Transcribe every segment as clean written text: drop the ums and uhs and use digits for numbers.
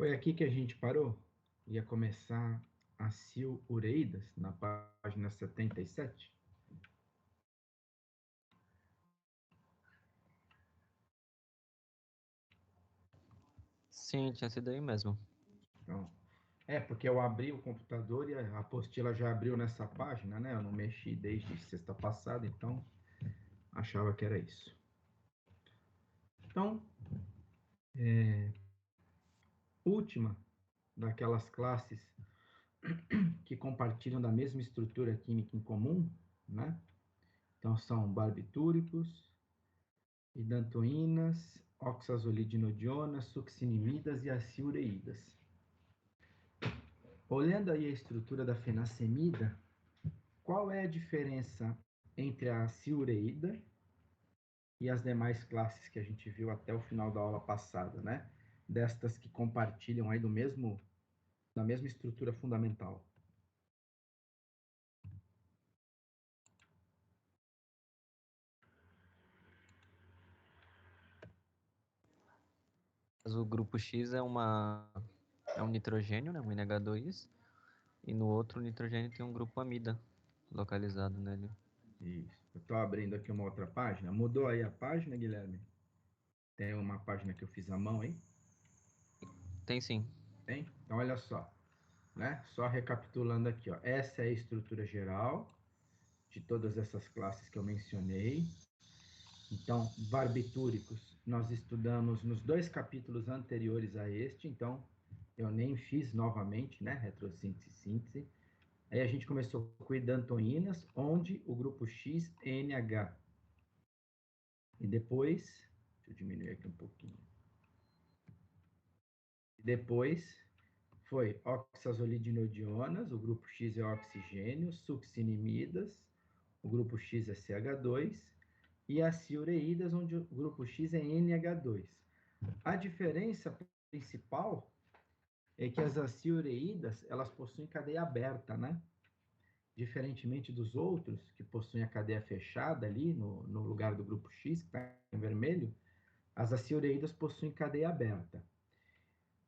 Foi aqui que a gente parou? Ia começar a silureidas, na página 77. Sim, tinha sido aí mesmo. Então, porque eu abri o computador e a apostila já abriu nessa página, né? Eu não mexi desde sexta passada, então achava que era isso. Então, última daquelas classes que compartilham da mesma estrutura química em comum, né? Então, são barbitúricos, hidantoínas, oxazolidinodionas, succinimidas e aciureídas. Olhando aí a estrutura da fenacemida, qual é a diferença entre a aciureída e as demais classes que a gente viu até o final da aula passada, né? Destas que compartilham aí da mesma estrutura fundamental. Mas o grupo X é um nitrogênio, né, um NH2, e no outro nitrogênio tem um grupo amida localizado nele. Isso. Eu estou abrindo aqui uma outra página. Mudou aí a página, Guilherme? Tem uma página que eu fiz à mão aí? Tem sim. Tem? Então, olha só. Né? Só recapitulando aqui, ó. Essa é a estrutura geral de todas essas classes que eu mencionei. Então, barbitúricos, nós estudamos nos 2 capítulos anteriores a este, então eu nem fiz novamente, né, retrossíntese e síntese. Aí a gente começou com hidantoínas, onde o grupo X é NH. E depois, deixa eu diminuir aqui um pouquinho. E depois foi oxazolidinodionas, o grupo X é oxigênio, succinimidas, o grupo X é CH2, e aciureídas, onde o grupo X é NH2. A diferença principal é que as aciureídas, elas possuem cadeia aberta, né? Diferentemente dos outros, que possuem a cadeia fechada ali, no lugar do grupo X, que está em vermelho, as aciureídas possuem cadeia aberta.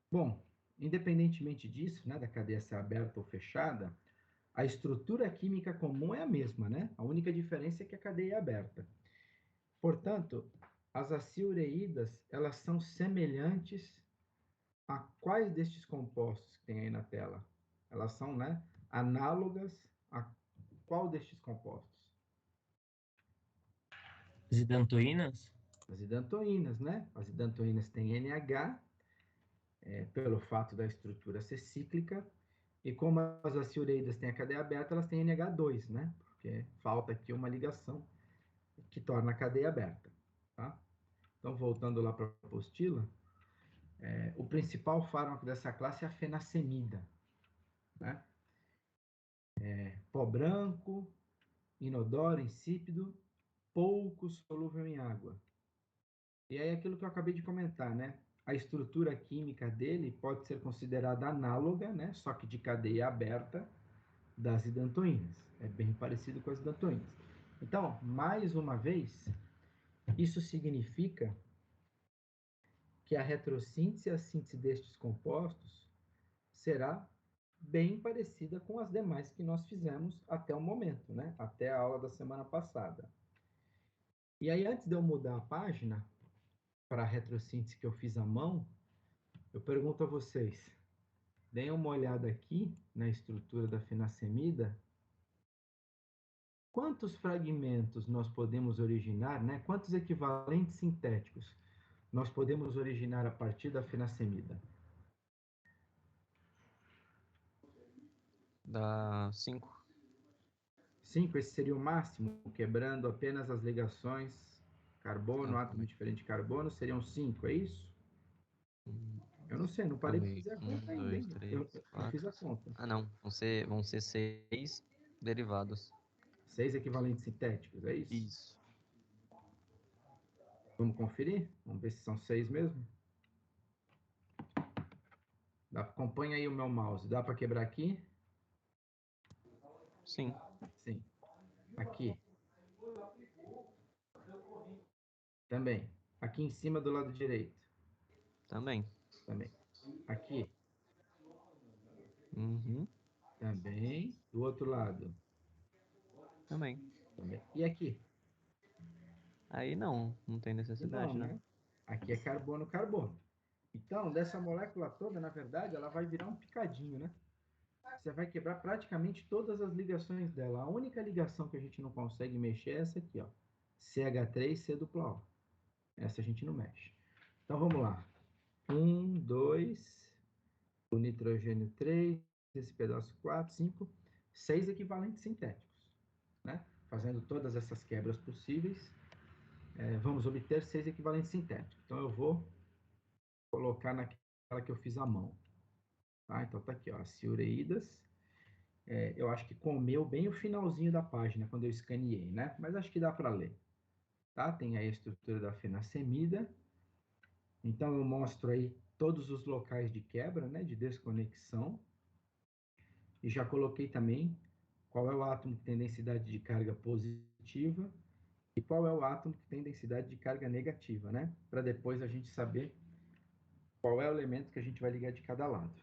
Bom, independentemente disso, né, da cadeia ser aberta ou fechada, a estrutura química comum é a mesma, né? A única diferença é que a cadeia é aberta. Portanto, as aciureídas, elas são semelhantes a quais destes compostos que tem aí na tela? Elas são, né, análogas a qual destes compostos? As hidantoínas? As hidantoínas, né? As hidantoínas têm NH, pelo fato da estrutura ser cíclica, e como as aciureídas têm a cadeia aberta, elas têm NH2, né? Porque falta aqui uma ligação que torna a cadeia aberta, tá? Então, voltando lá para a apostila, o principal fármaco dessa classe é a fenacemida, né? Pó branco, inodoro, insípido, pouco solúvel em água. E aí aquilo que eu acabei de comentar, né? A estrutura química dele pode ser considerada análoga, né? Só que de cadeia aberta das hidantoínas. É bem parecido com as hidantoínas. Então, mais uma vez, isso significa que a retrossíntese e a síntese destes compostos será bem parecida com as demais que nós fizemos até o momento, né? Até a aula da semana passada. E aí, antes de eu mudar a página para a retrossíntese que eu fiz à mão, eu pergunto a vocês, deem uma olhada aqui na estrutura da fenacemida. Quantos fragmentos nós podemos originar, né? Quantos equivalentes sintéticos nós podemos originar a partir da fenacemida? Dá 5. 5, esse seria o máximo, quebrando apenas as ligações carbono, átomo diferente de carbono, seriam 5, é isso? Eu não sei, não parei para fazer a conta ainda, 2, hein? 3, Eu fiz 4. a conta. Ah, não. Vão ser 6 derivados. 6 equivalentes sintéticos, é isso? Isso. Vamos conferir? Vamos ver se são 6 mesmo? Acompanha aí o meu mouse. Dá para quebrar aqui? Sim. Sim. Aqui. Também. Aqui em cima do lado direito. Também. Também. Aqui Uhum. também. Do outro lado Também. também. E aqui? Aí não tem E não, necessidade, né? né? Aqui é carbono, carbono. Então, dessa molécula toda, na verdade, ela vai virar um picadinho, né? Você vai quebrar praticamente todas as ligações dela. A única ligação que a gente não consegue mexer é essa aqui, ó. CH3, C-O. Essa a gente não mexe. Então, vamos lá. 1, 2, o nitrogênio 3, esse pedaço 4, 5, 6 equivalentes sintéticos, né? Fazendo todas essas quebras possíveis, vamos obter 6 equivalentes sintéticos. Então, eu vou colocar naquela que eu fiz à mão. Tá? Então, tá aqui, ó, as ciureídas. Eu acho que comeu bem o finalzinho da página, quando eu escaneei, né? Mas acho que dá para ler. Tá? Tem aí a estrutura da fenacemida. Então, eu mostro aí todos os locais de quebra, né? De desconexão. E já coloquei também qual é o átomo que tem densidade de carga positiva e qual é o átomo que tem densidade de carga negativa, né? Para depois a gente saber qual é o elemento que a gente vai ligar de cada lado,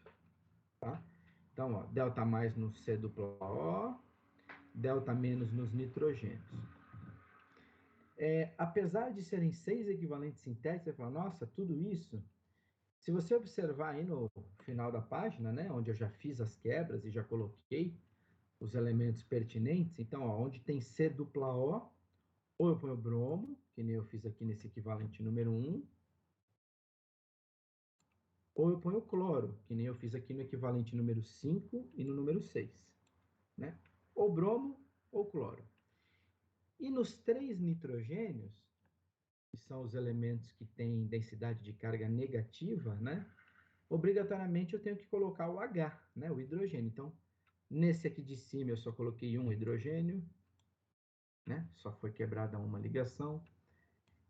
tá? Então, ó, delta mais no C duplo O, delta menos nos nitrogênios. Apesar de serem 6 equivalentes sintéticos, você fala, nossa, tudo isso. Se você observar aí no final da página, né, onde eu já fiz as quebras e já coloquei os elementos pertinentes, então, ó, onde tem C dupla O, ou eu ponho bromo, que nem eu fiz aqui nesse equivalente número 1, ou eu ponho cloro, que nem eu fiz aqui no equivalente número 5 e no número 6, né? Ou bromo ou cloro. E nos 3 nitrogênios, que são os elementos que têm densidade de carga negativa, né? Obrigatoriamente eu tenho que colocar o H, né? O hidrogênio. Então, nesse aqui de cima eu só coloquei um hidrogênio, né? Só foi quebrada uma ligação.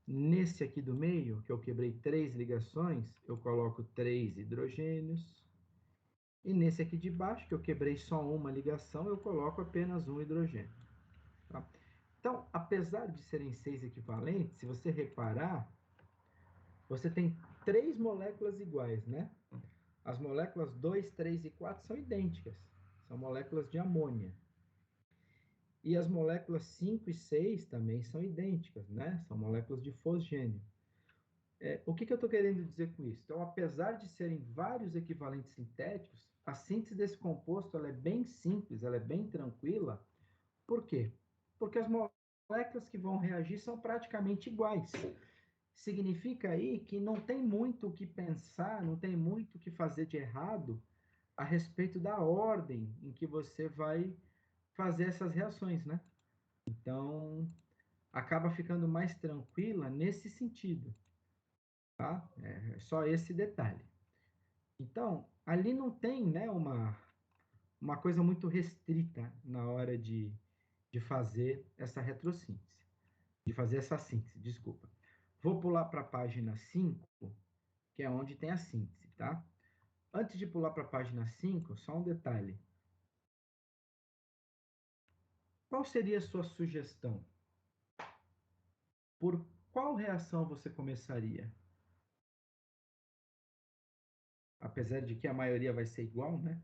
Nesse aqui do meio, que eu quebrei 3 ligações, eu coloco 3 hidrogênios. E nesse aqui de baixo, que eu quebrei só uma ligação, eu coloco apenas um hidrogênio. Tá? Então, apesar de serem 6 equivalentes, se você reparar, você tem 3 moléculas iguais, né? As moléculas 2, 3 e 4 são idênticas. São moléculas de amônia. E as moléculas 5 e 6 também são idênticas, né? São moléculas de fosgênio. O que eu estou querendo dizer com isso? Então, apesar de serem vários equivalentes sintéticos, a síntese desse composto ela é bem simples, ela é bem tranquila. Por quê? Porque as moléculas que vão reagir são praticamente iguais. Significa aí que não tem muito o que pensar, não tem muito o que fazer de errado a respeito da ordem em que você vai fazer essas reações, né? Então, acaba ficando mais tranquila nesse sentido, tá? É só esse detalhe. Então, ali não tem, né, uma coisa muito restrita na hora de fazer essa retrossíntese, de fazer essa síntese, desculpa. Vou pular para a página 5, que é onde tem a síntese, tá? Antes de pular para a página 5, só um detalhe. Qual seria a sua sugestão? Por qual reação você começaria? Apesar de que a maioria vai ser igual, né?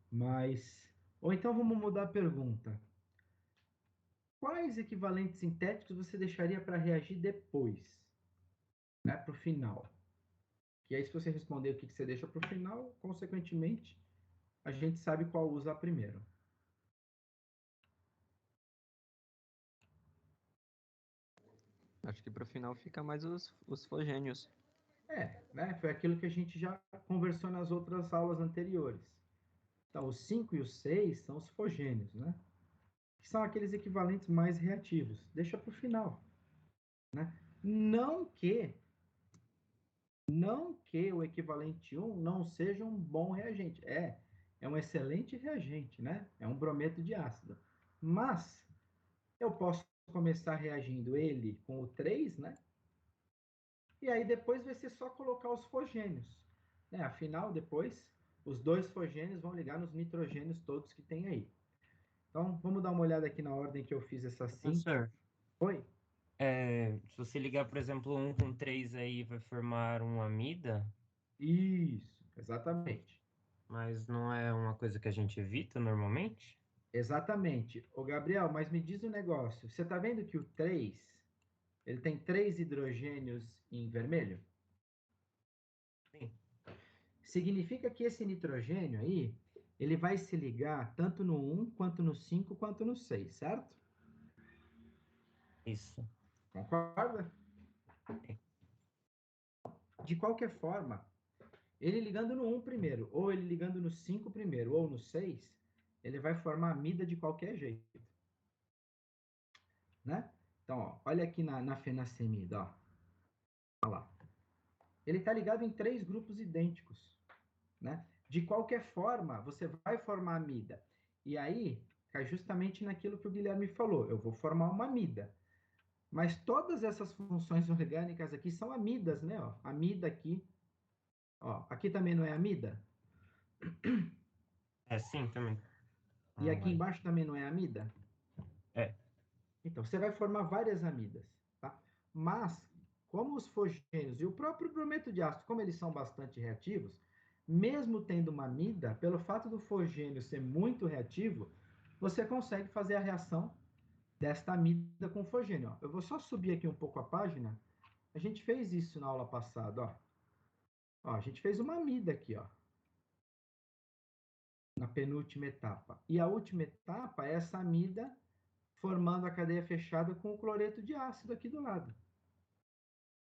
Mas. Ou então vamos mudar a pergunta. Quais equivalentes sintéticos você deixaria para reagir depois, né? Para o final? Que aí, se você responder o que você deixa para o final, consequentemente, a gente sabe qual usar primeiro. Acho que pro final fica mais os fogênios. Né? Foi aquilo que a gente já conversou nas outras aulas anteriores. Então, os 5 e os 6 são os fogênios, né? Que são aqueles equivalentes mais reativos. Deixa para o final, né? Não que, não que o equivalente 1 não seja um bom reagente. É um excelente reagente, né? É um brometo de ácido. Mas eu posso começar reagindo ele com o 3, né? E aí depois vai ser só colocar os fogênios. Né? Afinal, depois, os 2 fogênios vão ligar nos nitrogênios todos que tem aí. Então, vamos dar uma olhada aqui na ordem que eu fiz essa síntese. Professor, Oi? se você ligar, por exemplo, 1 com 3 aí, vai formar uma amida? Isso. exatamente. Mas não é uma coisa que a gente evita normalmente? Exatamente. Ô, Gabriel, mas me diz um negócio. Você está vendo que o 3, ele tem 3 hidrogênios em vermelho? Sim. Significa que esse nitrogênio aí, ele vai se ligar tanto no 1, quanto no 5, quanto no 6, certo? Isso. Concorda? Sim. De qualquer forma, ele ligando no 1 primeiro, ou ele ligando no 5 primeiro, ou no 6, ele vai formar amida de qualquer jeito. Né? Então, ó, olha aqui na fenacemida, ó. Olha lá. Ele está ligado em 3 grupos idênticos. Né? De qualquer forma, você vai formar amida. E aí, cai justamente naquilo que o Guilherme falou. Eu vou formar uma amida. Mas todas essas funções orgânicas aqui são amidas, né? Ó, amida aqui. Ó, aqui também não é amida? É, sim, também. E aqui Vai. embaixo também não é amida? É. Então, você vai formar várias amidas, tá? Mas, como os fogênios e o próprio brometo de ácido, como eles são bastante reativos, mesmo tendo uma amida, pelo fato do fogênio ser muito reativo, você consegue fazer a reação desta amida com o fogênio. Ó. Eu vou só subir aqui um pouco a página. A gente fez isso na aula passada, ó. Ó, a gente fez uma amida aqui, ó. Na penúltima etapa. E a última etapa é essa amida formando a cadeia fechada com o cloreto de ácido aqui do lado.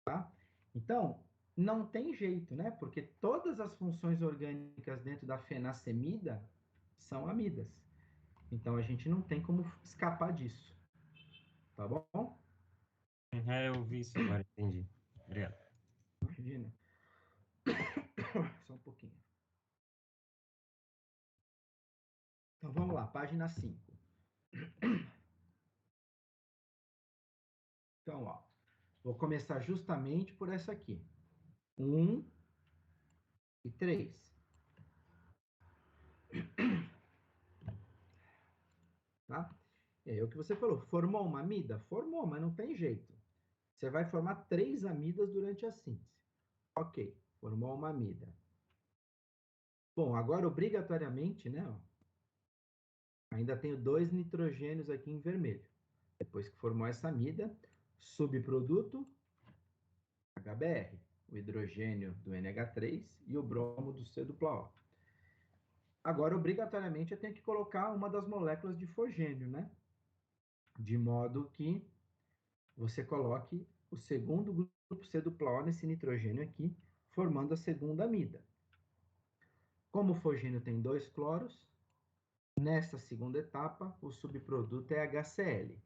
Tá? Então, não tem jeito, né? Porque todas as funções orgânicas dentro da fenacemida são amidas. Então, a gente não tem como escapar disso. Tá bom? É, eu vi isso agora, entendi. Obrigado. Imagina. Só um pouquinho. Então, vamos lá, página 5. Então, ó, vou começar justamente por essa aqui. 1 e 3. Tá? É o que você falou. Formou uma amida? Formou, mas não tem jeito. Você vai formar 3 amidas durante a síntese. Ok, formou uma amida. Bom, agora obrigatoriamente, né? Ó, ainda tenho 2 nitrogênios aqui em vermelho. Depois que formou essa amida, subproduto HBr, o hidrogênio do NH3 e o bromo do C dupla O. Agora, obrigatoriamente, eu tenho que colocar uma das moléculas de fogênio, né? De modo que você coloque o segundo grupo C dupla O nesse nitrogênio aqui, formando a segunda amida. Como o fogênio tem 2 cloros, nessa segunda etapa, o subproduto é HCl.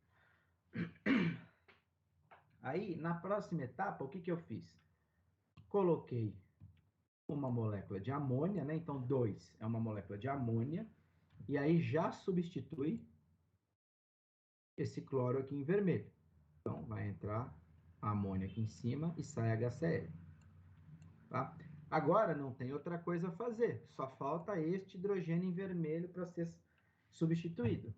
Aí, na próxima etapa, o que, que eu fiz? Coloquei uma molécula de amônia, né? Então, 2 é uma molécula de amônia, e aí já substitui esse cloro aqui em vermelho. Então, vai entrar a amônia aqui em cima e sai HCl. Tá? Agora, não tem outra coisa a fazer, só falta este hidrogênio em vermelho para ser substituído.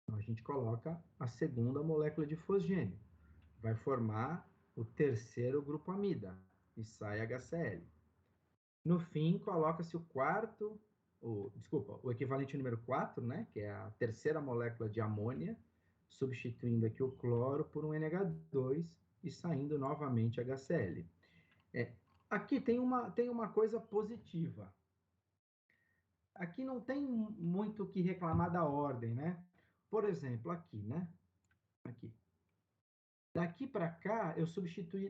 Então, a gente coloca a segunda molécula de fosgênio. Vai formar o terceiro grupo amida e sai HCl. No fim, coloca-se o equivalente número 4, né, que é a terceira molécula de amônia, substituindo aqui o cloro por um NH2 e saindo novamente HCl. Aqui tem uma coisa positiva. Aqui não tem muito o que reclamar da ordem, né? Por exemplo, aqui, né? Aqui. Daqui para cá,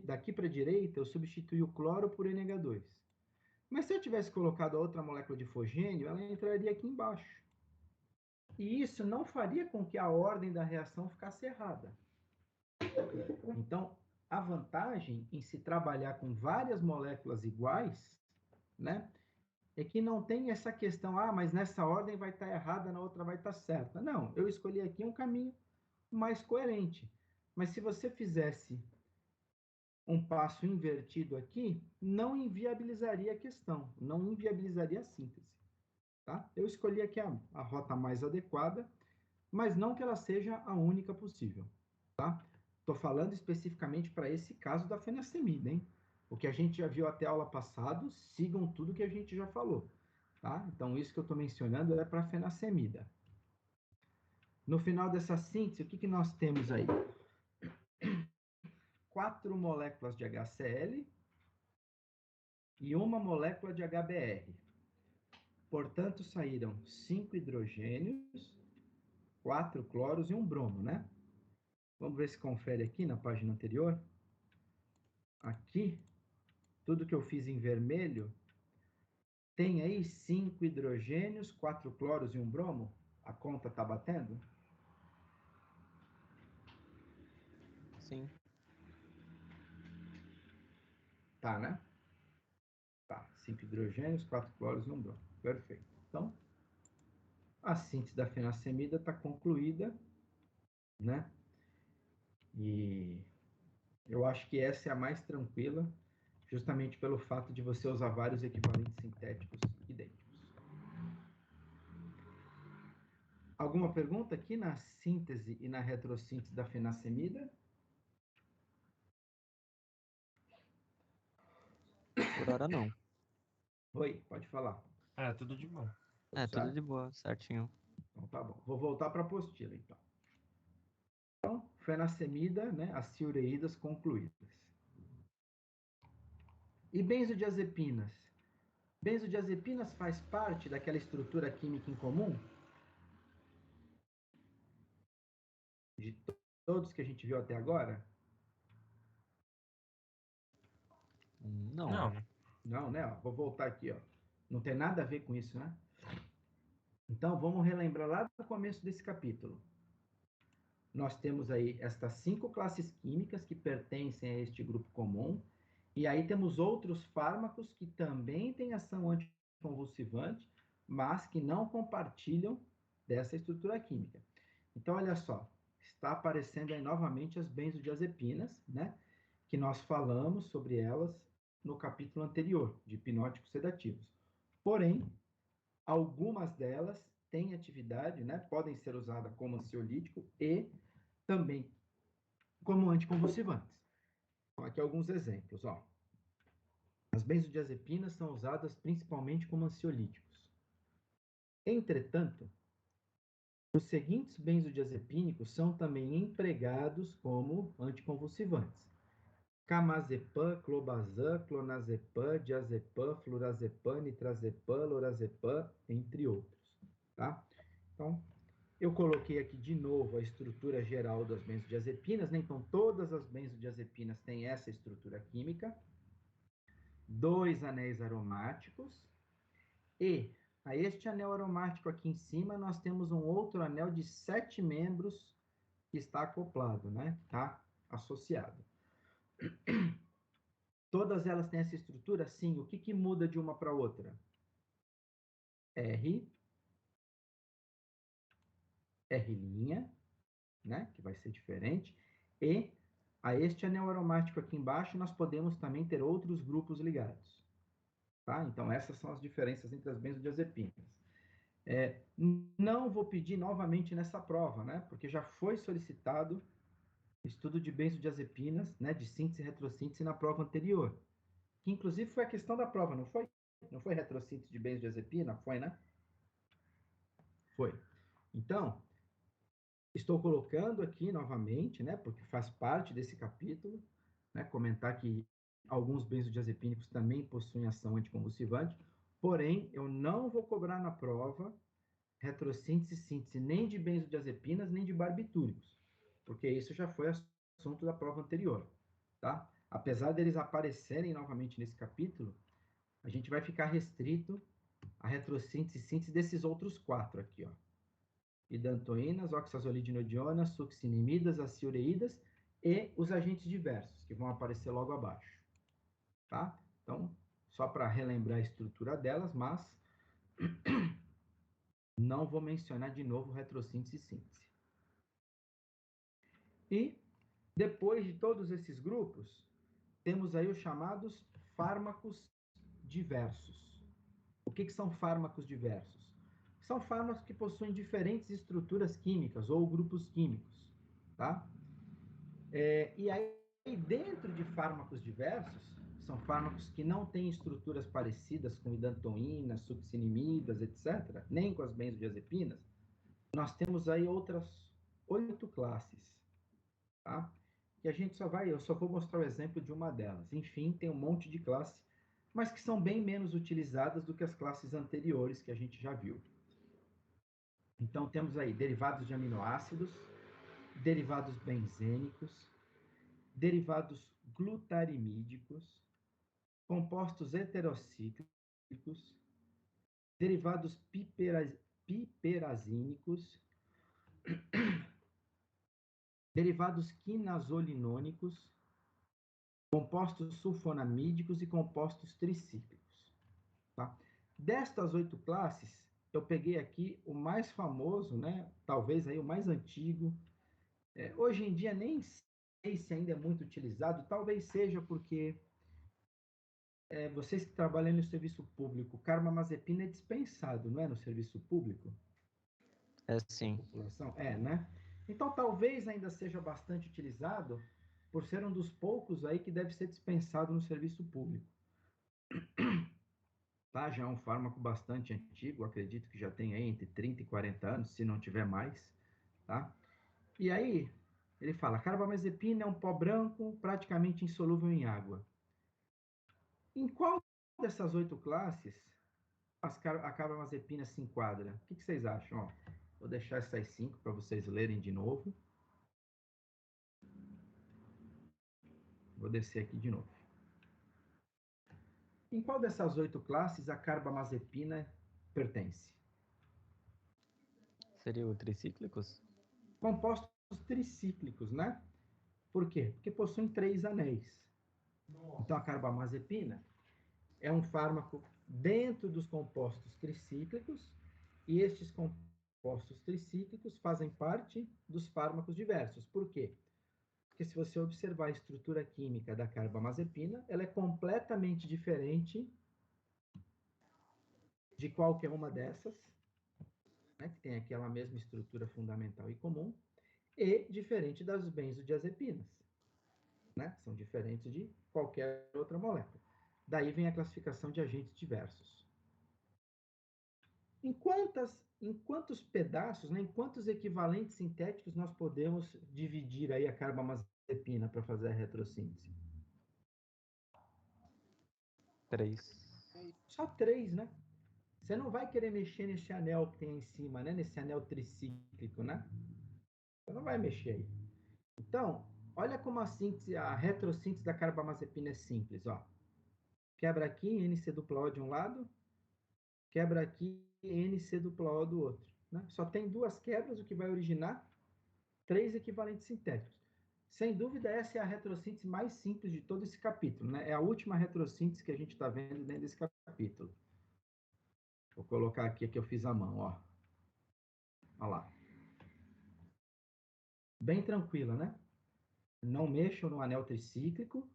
daqui para a direita, eu substituí o cloro por NH2. Mas se eu tivesse colocado a outra molécula de fogênio, ela entraria aqui embaixo. E isso não faria com que a ordem da reação ficasse errada. Então, a vantagem em se trabalhar com várias moléculas iguais, né, é que não tem essa questão, mas nessa ordem vai estar errada, na outra vai estar certa. Não, eu escolhi aqui um caminho mais coerente. Mas se você fizesse um passo invertido aqui, não inviabilizaria a questão, não inviabilizaria a síntese. Tá? Eu escolhi aqui a rota mais adequada, mas não que ela seja a única possível. Tá? Estou falando especificamente para esse caso da fenacemida, hein? O que a gente já viu até a aula passada, sigam tudo que a gente já falou, tá? Então, isso que eu estou mencionando é para a fenacemida. No final dessa síntese, o que nós temos aí? 4 moléculas de HCl e uma molécula de HBr. Portanto, saíram 5 hidrogênios, 4 cloros e um bromo, né? Vamos ver se confere aqui na página anterior. Aqui, tudo que eu fiz em vermelho, tem aí 5 hidrogênios, 4 cloros e um bromo? A conta está batendo? Sim. Tá, né? Tá, 5 hidrogênios, 4 cloros e um bromo. Perfeito. Então, a síntese da fenacemida está concluída, né? E eu acho que essa é a mais tranquila, justamente pelo fato de você usar vários equivalentes sintéticos idênticos. Alguma pergunta aqui na síntese e na retrossíntese da fenacemida? Por hora não. Oi, pode falar. Tudo de bom. Tudo de boa, certinho. Então tá bom. Vou voltar para a apostila, então. Então, fenacemida, né, as ciureídas concluídas. E benzodiazepinas? Benzodiazepinas faz parte daquela estrutura química em comum? De todos que a gente viu até agora? Não. Não. Não, né? Ó, vou voltar aqui, ó. Não tem nada a ver com isso, né? Então, vamos relembrar lá do começo desse capítulo. Nós temos aí estas 5 classes químicas que pertencem a este grupo comum, e aí temos outros fármacos que também têm ação anticonvulsivante, mas que não compartilham dessa estrutura química. Então, olha só, está aparecendo aí novamente as benzodiazepinas, né? Que nós falamos sobre elas no capítulo anterior, de hipnóticos sedativos. Porém, algumas delas têm atividade, né? Podem ser usadas como ansiolítico e também como anticonvulsivantes. Então, aqui alguns exemplos, ó. As benzodiazepinas são usadas principalmente como ansiolíticos. Entretanto, os seguintes benzodiazepínicos são também empregados como anticonvulsivantes: camazepam, clobazam, clonazepam, diazepam, flurazepam, nitrazepam, lorazepam, entre outros, tá? Então, eu coloquei aqui de novo a estrutura geral das benzodiazepinas, né? Então, todas as benzodiazepinas têm essa estrutura química, 2 anéis aromáticos, e a este anel aromático aqui em cima, nós temos um outro anel de 7 membros que está acoplado, né? Tá associado. Todas elas têm essa estrutura? Sim. O que muda de uma para outra? R, R', né? Que vai ser diferente. E a este anel aromático aqui embaixo, nós podemos também ter outros grupos ligados. Tá? Então, essas são as diferenças entre as benzodiazepinas. Não vou pedir novamente nessa prova, né? Porque já foi solicitado estudo de benzodiazepinas, né? De síntese e retrossíntese na prova anterior. Que, inclusive, foi a questão da prova, não foi? Não foi retrossíntese de benzodiazepina? Foi, né? Foi. Então, estou colocando aqui novamente, né? Porque faz parte desse capítulo, né? Comentar que alguns benzodiazepínicos também possuem ação anticonvulsivante, porém, eu não vou cobrar na prova retrossíntese e síntese nem de benzodiazepinas, nem de barbitúricos, porque isso já foi assunto da prova anterior, tá? Apesar deles aparecerem novamente nesse capítulo, a gente vai ficar restrito à retrossíntese e síntese desses outros 4 aqui, ó. Hidantoínas, oxazolidinodionas, succinimidas, aciureídas e os agentes diversos, que vão aparecer logo abaixo, tá? Então, só para relembrar a estrutura delas, mas não vou mencionar de novo retrossíntese e síntese. E, depois de todos esses grupos, temos aí os chamados fármacos diversos. O que são fármacos diversos? São fármacos que possuem diferentes estruturas químicas ou grupos químicos, tá? E aí, dentro de fármacos diversos, são fármacos que não têm estruturas parecidas com idantoínas, succinimidas, etc., nem com as benzodiazepinas, nós temos aí outras 8 classes, tá? E a gente eu só vou mostrar o exemplo de uma delas. Enfim, tem um monte de classes, mas que são bem menos utilizadas do que as classes anteriores que a gente já viu. Então, temos aí derivados de aminoácidos, derivados benzênicos, derivados glutarimídicos, compostos heterocíclicos, derivados piperazínicos, derivados quinazolinônicos, compostos sulfonamídicos e compostos tricíclicos. Tá? Destas 8 classes, eu peguei aqui o mais famoso, né? Talvez aí o mais antigo. Hoje em dia nem sei se ainda é muito utilizado, talvez seja porque vocês que trabalham no serviço público, carbamazepina é dispensado, não é, no serviço público? É sim. População? Né? Então, talvez ainda seja bastante utilizado por ser um dos poucos aí que deve ser dispensado no serviço público. Tá? Já é um fármaco bastante antigo, acredito que já tem aí entre 30 e 40 anos, se não tiver mais, tá? E aí, ele fala, carbamazepina é um pó branco praticamente insolúvel em água. Em qual dessas 8 classes a carbamazepina se enquadra? O que vocês acham? Ó, vou deixar essas 5 para vocês lerem de novo. Vou descer aqui de novo. Em qual dessas 8 classes a carbamazepina pertence? Seria o tricíclicos? Compostos tricíclicos, né? Por quê? Porque possuem 3 anéis. Então, a carbamazepina é um fármaco dentro dos compostos tricíclicos, e estes compostos tricíclicos fazem parte dos fármacos diversos. Por quê? Porque se você observar a estrutura química da carbamazepina, ela é completamente diferente de qualquer uma dessas, né, que tem aquela mesma estrutura fundamental e comum, e diferente das benzodiazepinas, né? São diferentes de qualquer outra molécula. Daí vem a classificação de agentes diversos. Em quantos pedaços, né, em quantos equivalentes sintéticos nós podemos dividir aí a carbamazepina para fazer a retrossíntese? 3. Só 3, né? Você não vai querer mexer nesse anel que tem em cima, né? Nesse anel tricíclico, né? Você não vai mexer aí. Então, olha como a retrossíntese da carbamazepina é simples, ó. Quebra aqui NC-O de um lado, quebra aqui NC-O do outro. Né? Só tem 2 quebras, o que vai originar 3 equivalentes sintéticos. Sem dúvida, essa é a retrossíntese mais simples de todo esse capítulo. Né? É a última retrossíntese que a gente está vendo dentro desse capítulo. Vou colocar aqui a que eu fiz à mão, ó. Olha lá. Bem tranquila, né? Não mexam no anel tricíclico.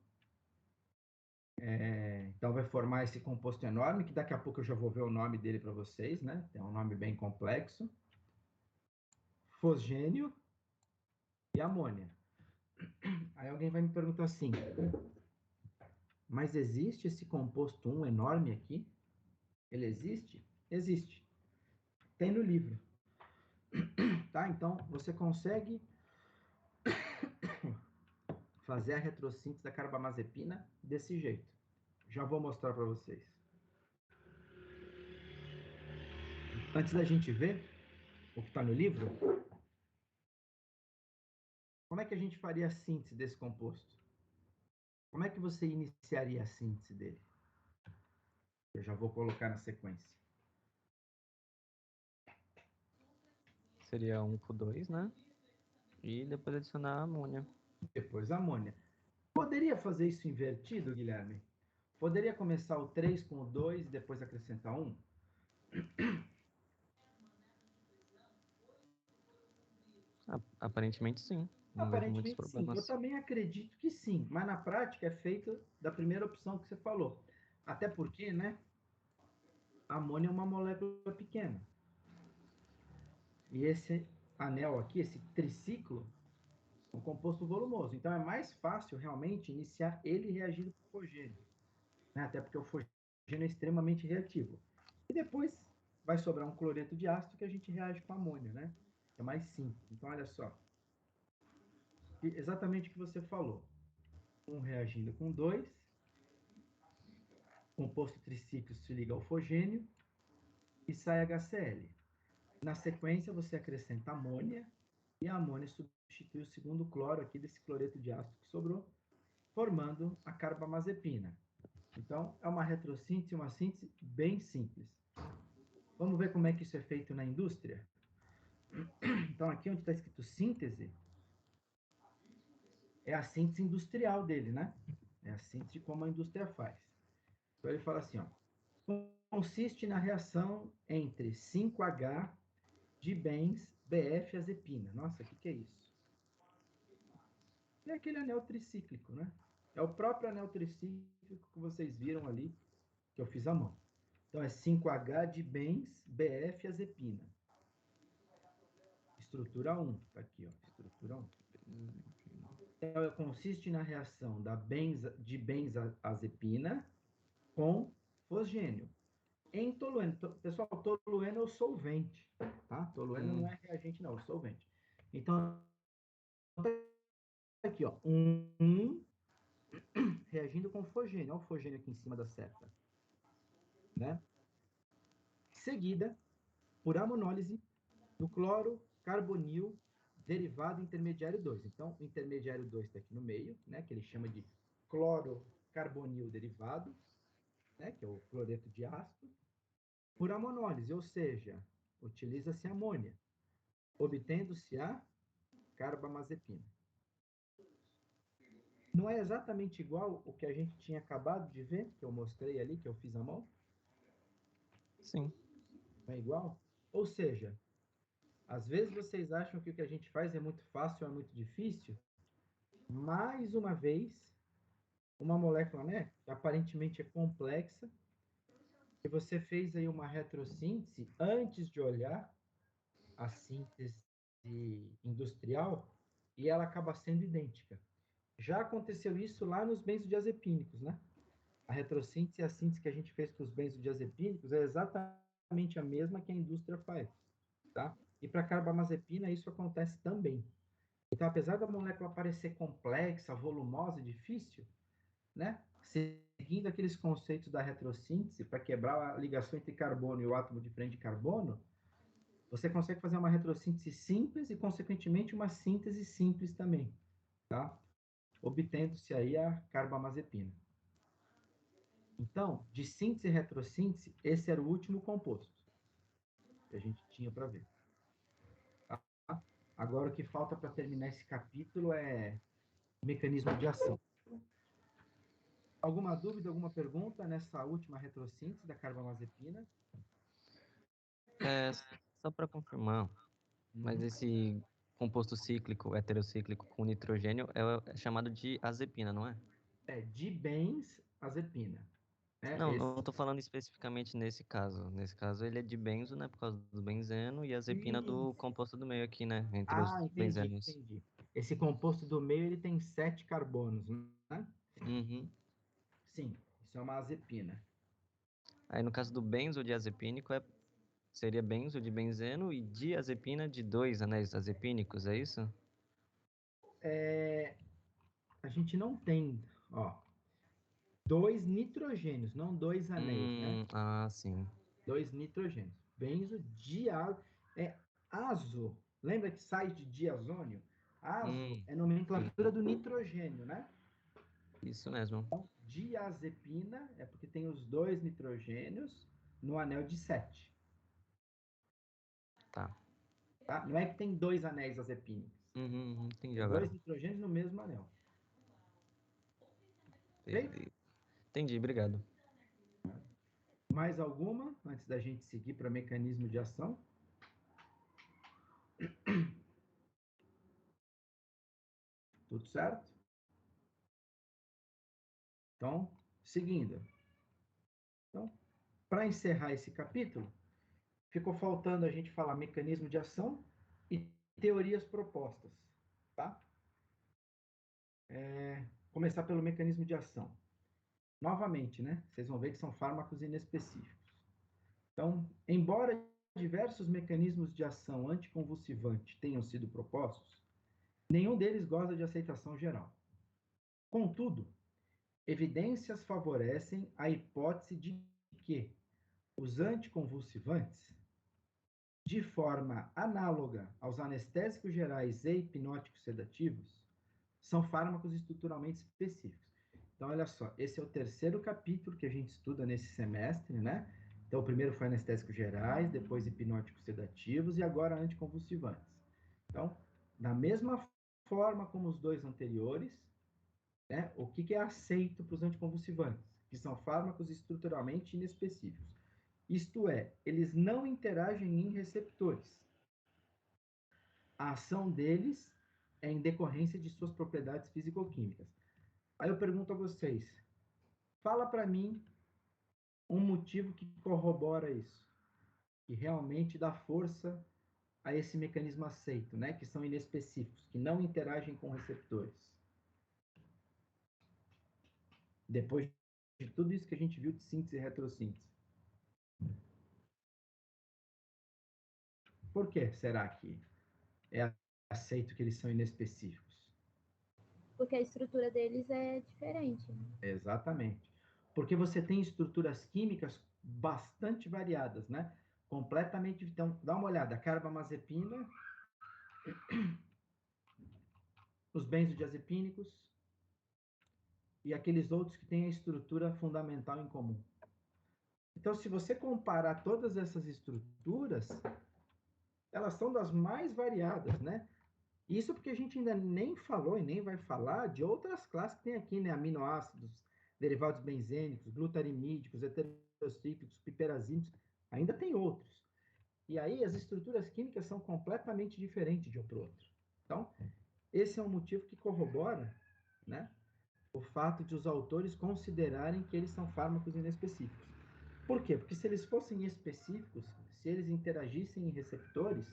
Então vai formar esse composto enorme, que daqui a pouco eu já vou ver o nome dele para vocês, né? É um nome bem complexo. Fosgênio e amônia. Aí alguém vai me perguntar assim, mas existe esse composto 1 enorme aqui? Ele existe? Existe. Tem no livro. Tá? Então, você consegue fazer a retrossíntese da carbamazepina desse jeito. Já vou mostrar para vocês. Antes da gente ver o que está no livro, como é que a gente faria a síntese desse composto? Como é que você iniciaria a síntese dele? Eu já vou colocar na sequência. Seria 1 com 2, né? E depois adicionar a amônia. Depois a amônia. Poderia fazer isso invertido, Guilherme? Poderia começar o 3 com o 2 e depois acrescentar 1? Aparentemente sim. Não vejo muitos Aparentemente sim. Eu problemas. também acredito que sim, mas na prática é feito da primeira opção que você falou. Até porque, né? A amônia é uma molécula pequena. E esse anel aqui, esse triciclo, é um composto volumoso. Então é mais fácil realmente iniciar ele reagindo com o fosgênio. né? Até porque o fosgênio é extremamente reativo. E depois vai sobrar um cloreto de ácido que a gente reage com amônia, né? É mais simples. Então, olha só. Exatamente o que você falou. Um reagindo com dois, composto tricíclico se liga ao fosgênio e sai HCl. Na sequência, você acrescenta amônia e a amônia substitui o segundo cloro aqui desse cloreto de ácido que sobrou, formando a carbamazepina. Então, é uma retrossíntese, uma síntese bem simples. Vamos ver como é que isso é feito na indústria? Então, aqui onde está escrito síntese, é a síntese industrial dele, né? É a síntese de como a indústria faz. Então, ele fala assim, ó, consiste na reação entre 5H de bens BF azepina. Nossa, o que é isso? É aquele anel tricíclico, né? É o próprio anel tricíclico que vocês viram ali, que eu fiz à mão. Então, é 5H de bens BF azepina. Estrutura 1, tá aqui, ó, estrutura 1. Então, consiste na reação de benzazepina com fosgênio. Em tolueno, pessoal, tolueno é o solvente, tá? Tolueno não é reagente, não, é o solvente. Então, aqui, ó, reagindo com fosgênio. Olha o fosgênio aqui em cima da seta, né? Seguida por amonólise do cloro carbonil derivado intermediário 2. Então, o intermediário 2 está aqui no meio, né, que ele chama de cloro carbonil derivado, né, que é o cloreto de ácido, por amonólise, ou seja, utiliza-se amônia, obtendo-se a carbamazepina. Não é exatamente igual o que a gente tinha acabado de ver, que eu mostrei ali, que eu fiz à mão? Sim. Não é igual? Ou seja, às vezes vocês acham que o que a gente faz é muito fácil ou é muito difícil. Mais uma vez, uma molécula, né, que aparentemente é complexa, e você fez aí uma retrossíntese antes de olhar a síntese industrial e ela acaba sendo idêntica. Já aconteceu isso lá nos benzodiazepínicos, né? A retrossíntese e a síntese que a gente fez para os benzodiazepínicos é exatamente a mesma que a indústria faz, tá? E para a carbamazepina isso acontece também. Então, apesar da molécula parecer complexa, volumosa e difícil, né? Seguindo aqueles conceitos da retrossíntese, para quebrar a ligação entre carbono e o átomo de frente de carbono, você consegue fazer uma retrossíntese simples e, consequentemente, uma síntese simples também, tá? Obtendo-se aí a carbamazepina. Então, de síntese e retrossíntese, esse era o último composto que a gente tinha para ver. Tá? Agora, o que falta para terminar esse capítulo é mecanismo de ação. Alguma dúvida, alguma pergunta nessa última retrossíntese da carbamazepina? Só para confirmar, mas esse composto cíclico, heterocíclico com nitrogênio é chamado de azepina, não é? É dibenzazepina. Não, não estou falando especificamente nesse caso. Nesse caso ele é de benzo, né, por causa do benzeno, e azepina do composto do meio aqui, né, entre os Entendi, benzenos. entendi. Esse composto do meio ele tem 7 carbonos, né? Uhum. Sim, isso é uma azepina. Aí no caso do benzodiazepínico seria benzo de benzeno e diazepina de 2 anéis azepínicos, é isso? A gente não tem, ó, 2 nitrogênios, não 2 anéis, né? Sim. 2 nitrogênios. É azo. Lembra que sai de diazônio? Azo é nomenclatura do nitrogênio, né? Isso mesmo. Então, diazepina é porque tem os 2 nitrogênios no anel de 7. Tá. Tá? Não é que tem 2 anéis azepínicos. Entendi Tem agora. 2 nitrogênios no mesmo anel. Perfeito. Entendi, obrigado. Mais alguma, antes da gente seguir para mecanismo de ação? Tudo certo? Então, seguindo. Então, para encerrar esse capítulo, ficou faltando a gente falar mecanismo de ação e teorias propostas, tá? Começar pelo mecanismo de ação. Novamente, né? Vocês vão ver que são fármacos inespecíficos. Então, embora diversos mecanismos de ação anticonvulsivante tenham sido propostos, nenhum deles goza de aceitação geral. Contudo, evidências favorecem a hipótese de que os anticonvulsivantes, de forma análoga aos anestésicos gerais e hipnóticos sedativos, são fármacos estruturalmente específicos. Então, olha só, esse é o terceiro capítulo que a gente estuda nesse semestre, né? Então, o primeiro foi anestésicos gerais, depois hipnóticos sedativos e agora anticonvulsivantes. Então, da mesma forma como os dois anteriores, né, o que é aceito para os anticonvulsivantes? Que são fármacos estruturalmente inespecíficos. Isto é, eles não interagem em receptores. A ação deles é em decorrência de suas propriedades físico-químicas. Aí eu pergunto a vocês, fala para mim um motivo que corrobora isso, que realmente dá força a esse mecanismo aceito, né? Que são inespecíficos, que não interagem com receptores. Depois de tudo isso que a gente viu de síntese e retrossíntese. Por que será que é aceito que eles são inespecíficos? Porque a estrutura deles é diferente. Exatamente. Porque você tem estruturas químicas bastante variadas, né? Completamente. Então, dá uma olhada: carbamazepina, os benzodiazepínicos e aqueles outros que têm a estrutura fundamental em comum. Então, se você comparar todas essas estruturas, elas são das mais variadas, né? Isso porque a gente ainda nem falou e nem vai falar de outras classes que tem aqui, né? Aminoácidos, derivados benzênicos, glutarimídicos, heterocíclicos, piperazínicos, ainda tem outros. E aí as estruturas químicas são completamente diferentes de um para o outro. Então, esse é um motivo que corrobora, né, o fato de os autores considerarem que eles são fármacos inespecíficos. Por quê? Porque se eles fossem específicos, se eles interagissem em receptores,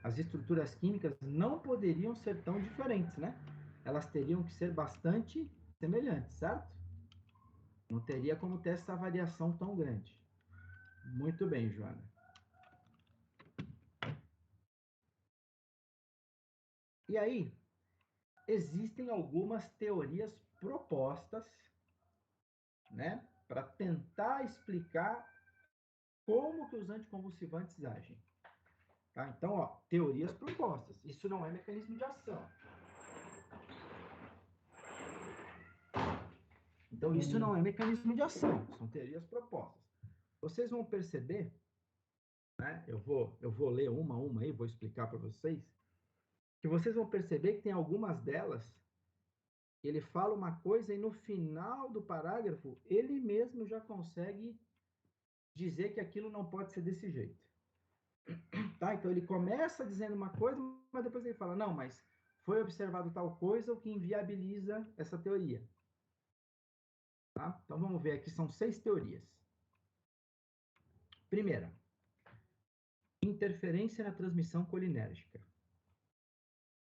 as estruturas químicas não poderiam ser tão diferentes, né? Elas teriam que ser bastante semelhantes, certo? Não teria como ter essa variação tão grande. Muito bem, Joana. E aí, existem algumas teorias propostas, né, para tentar explicar como que os anticonvulsivantes agem. Tá? Então, ó, teorias propostas. Isso não é mecanismo de ação. Então, isso não é mecanismo de ação. São teorias propostas. Vocês vão perceber, né? Eu vou ler uma a uma aí, vou explicar para vocês, que vocês vão perceber que tem algumas delas, ele fala uma coisa e no final do parágrafo, ele mesmo já consegue dizer que aquilo não pode ser desse jeito. Tá? Então, ele começa dizendo uma coisa, mas depois ele fala, não, mas foi observado tal coisa, o que inviabiliza essa teoria. Tá? Então, vamos ver aqui, são 6 teorias. Primeira, interferência na transmissão colinérgica.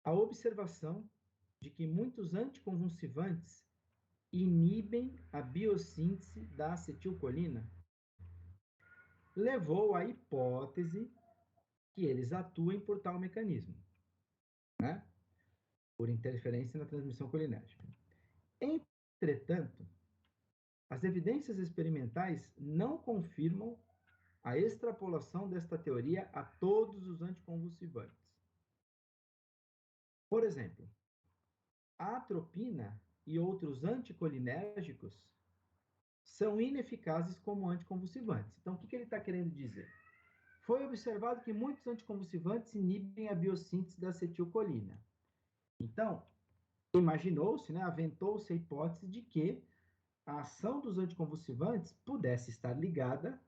A observação de que muitos anticonvulsivantes inibem a biossíntese da acetilcolina levou à hipótese que eles atuem por tal mecanismo, né? Por interferência na transmissão colinérgica. Entretanto, as evidências experimentais não confirmam a extrapolação desta teoria a todos os anticonvulsivantes. Por exemplo, a atropina e outros anticolinérgicos são ineficazes como anticonvulsivantes. Então, o que ele está querendo dizer? Foi observado que muitos anticonvulsivantes inibem a biossíntese da acetilcolina. Então, imaginou-se, né, aventou-se a hipótese de que a ação dos anticonvulsivantes pudesse estar ligada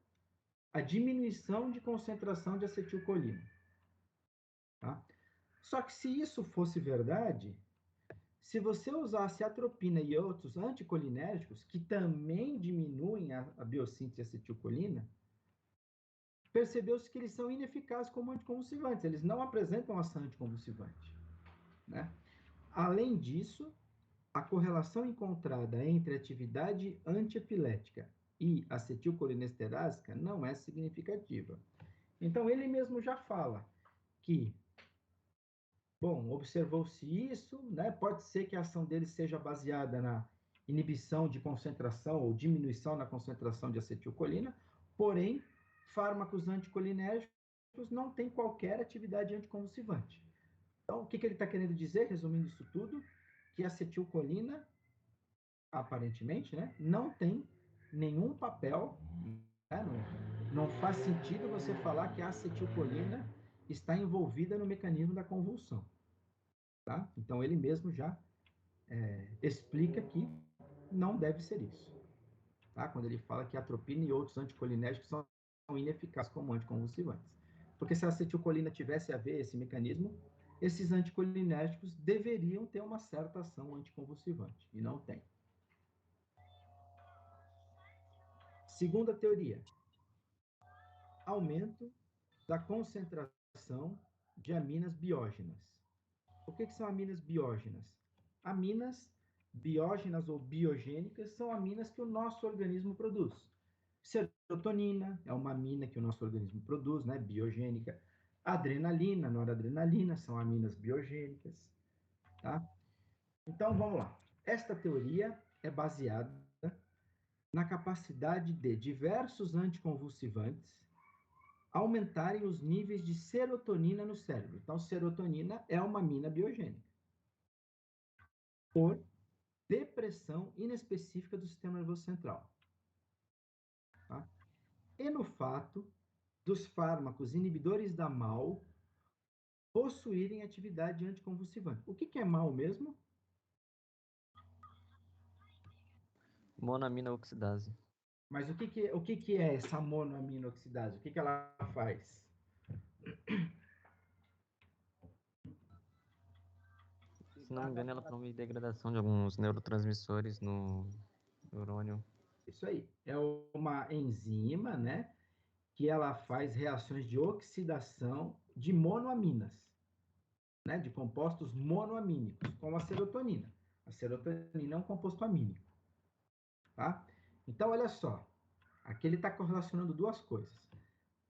à diminuição de concentração de acetilcolina. Tá? Só que se isso fosse verdade, se você usasse atropina e outros anticolinérgicos, que também diminuem a biossíntese de acetilcolina, percebeu-se que eles são ineficazes como anticonvulsivantes, eles não apresentam ação anticonvulsivante. Né? Além disso, a correlação encontrada entre atividade antiepilética e acetilcolinesterásica não é significativa. Então, ele mesmo já fala que, bom, observou-se isso, né? Pode ser que a ação dele seja baseada na inibição de concentração ou diminuição na concentração de acetilcolina, porém, fármacos anticolinérgicos não têm qualquer atividade anticonvulsivante. Então, o que ele está querendo dizer, resumindo isso tudo? Que a acetilcolina, aparentemente, né, não tem nenhum papel, né, não faz sentido você falar que a acetilcolina está envolvida no mecanismo da convulsão. Tá? Então, ele mesmo já explica que não deve ser isso. Tá? Quando ele fala que a atropina e outros anticolinérgicos são ineficazes como anticonvulsivantes. Porque se a acetilcolina tivesse a ver esse mecanismo, esses anticolinérgicos deveriam ter uma certa ação anticonvulsivante, e não tem. Segunda teoria, aumento da concentração de aminas biógenas. O que são aminas biógenas? Aminas biógenas ou biogênicas são aminas que o nosso organismo produz. Serotonina é uma amina que o nosso organismo produz, né? Biogênica. Adrenalina, noradrenalina são aminas biogênicas, tá? Então, vamos lá. Esta teoria é baseada na capacidade de diversos anticonvulsivantes aumentarem os níveis de serotonina no cérebro. Então, serotonina é uma amina biogênica. Por depressão inespecífica do sistema nervoso central. Tá? E no fato dos fármacos inibidores da MAO possuírem atividade anticonvulsivante. O que é MAO mesmo? Monoamina oxidase. Mas o que é essa monoamina oxidase? O que ela faz? Se não me engano, ela promove degradação de alguns neurotransmissores no neurônio. Isso aí. É uma enzima, né? Que ela faz reações de oxidação de monoaminas, né? De compostos monoamínicos, como a serotonina. A serotonina é um composto amínico. Tá? Então, olha só. Aqui ele está correlacionando duas coisas.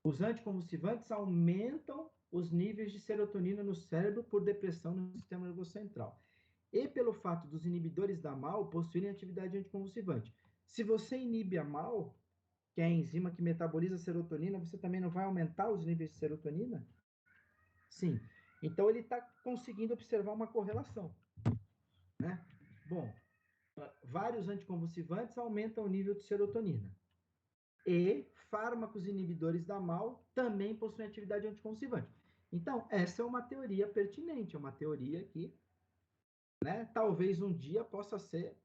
Os anticonvulsivantes aumentam os níveis de serotonina no cérebro por depressão no sistema nervoso central. E pelo fato dos inibidores da MAO possuírem atividade anticonvulsivante. Se você inibe a MAO, que é a enzima que metaboliza a serotonina, você também não vai aumentar os níveis de serotonina? Sim. Então ele está conseguindo observar uma correlação. Né? Bom, vários anticonvulsivantes aumentam o nível de serotonina. E fármacos inibidores da MAO também possuem atividade anticonvulsivante. Então, essa é uma teoria pertinente, é uma teoria que, né, talvez um dia possa ser,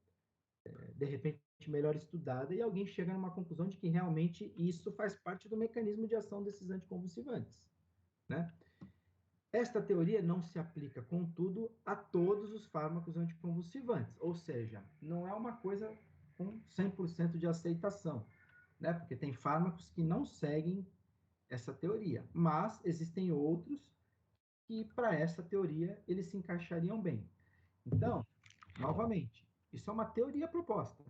de repente, melhor estudada e alguém chega numa conclusão de que realmente isso faz parte do mecanismo de ação desses anticonvulsivantes. Né? Esta teoria não se aplica, contudo, a todos os fármacos anticonvulsivantes, ou seja, não é uma coisa com 100% de aceitação. Né? Porque tem fármacos que não seguem essa teoria, mas existem outros que, para essa teoria, eles se encaixariam bem. Então, novamente, isso é uma teoria proposta,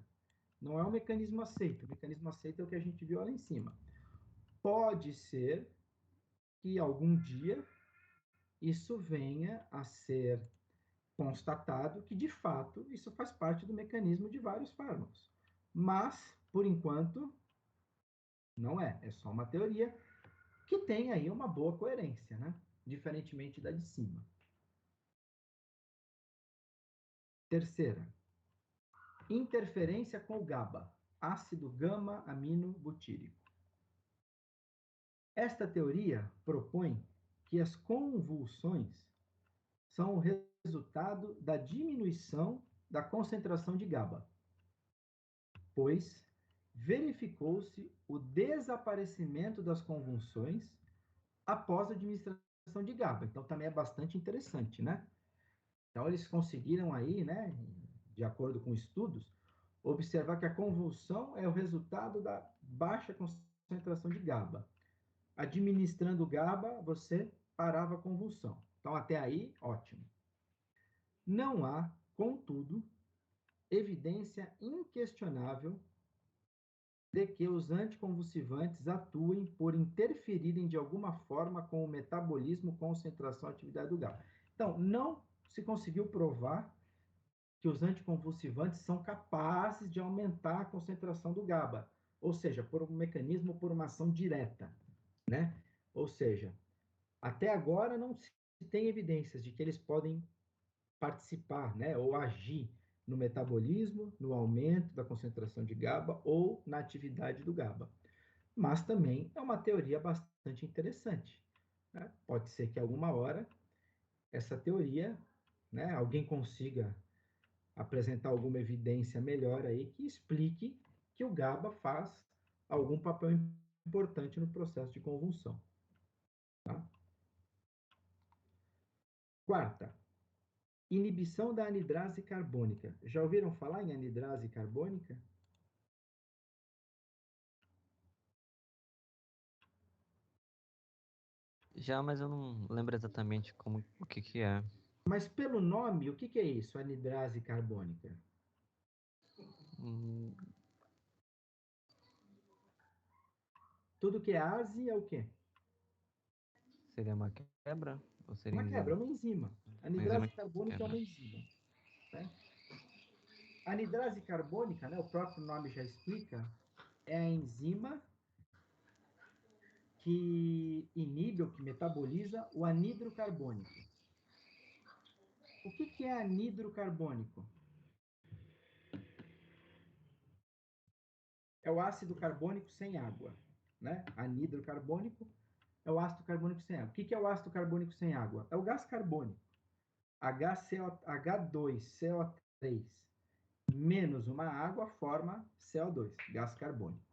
não é um mecanismo aceito. O mecanismo aceito é o que a gente viu lá em cima. Pode ser que algum dia isso venha a ser constatado que, de fato, isso faz parte do mecanismo de vários fármacos. Mas, por enquanto, não é. É só uma teoria que tem aí uma boa coerência, né? Diferentemente da de cima. Terceira, interferência com o GABA, ácido gama-amino-butírico. Esta teoria propõe que as convulsões são o resultado da diminuição da concentração de GABA, pois verificou-se o desaparecimento das convulsões após a administração de GABA. Então, também é bastante interessante, né? Então, eles conseguiram aí, né, de acordo com estudos, observar que a convulsão é o resultado da baixa concentração de GABA. Administrando GABA, você parava a convulsão. Então, até aí, ótimo. Não há, contudo, evidência inquestionável de que os anticonvulsivantes atuem por interferirem de alguma forma com o metabolismo, concentração e atividade do GABA. Então, não se conseguiu provar que os anticonvulsivantes são capazes de aumentar a concentração do GABA, ou seja, por um mecanismo, por uma ação direta, né? Ou seja, até agora não se tem evidências de que eles podem participar, né, ou agir no metabolismo, no aumento da concentração de GABA ou na atividade do GABA. Mas também é uma teoria bastante interessante, né? Pode ser que alguma hora essa teoria, né, alguém consiga apresentar alguma evidência melhor aí que explique que o GABA faz algum papel importante no processo de convulsão. Tá? Quarta, inibição da anidrase carbônica. Já ouviram falar em anidrase carbônica? Já, mas eu não lembro exatamente o que que é. Mas pelo nome, o que é isso, anidrase carbônica? Hum, Tudo que é ase é o quê? seria uma quebra? Ou seria Uma quebra, é enzima? uma enzima. A Uma enzima anidrase de carbônica é quebra. uma enzima. Né? A anidrase carbônica, né, o próprio nome já explica, é a enzima que inibe ou que metaboliza o anidro carbônico. O que é anidro carbônico? É o ácido carbônico sem água. Né? Anidro carbônico é o ácido carbônico sem água. O que é o ácido carbônico sem água? É o gás carbônico. H2CO3 menos uma água forma CO2, gás carbônico.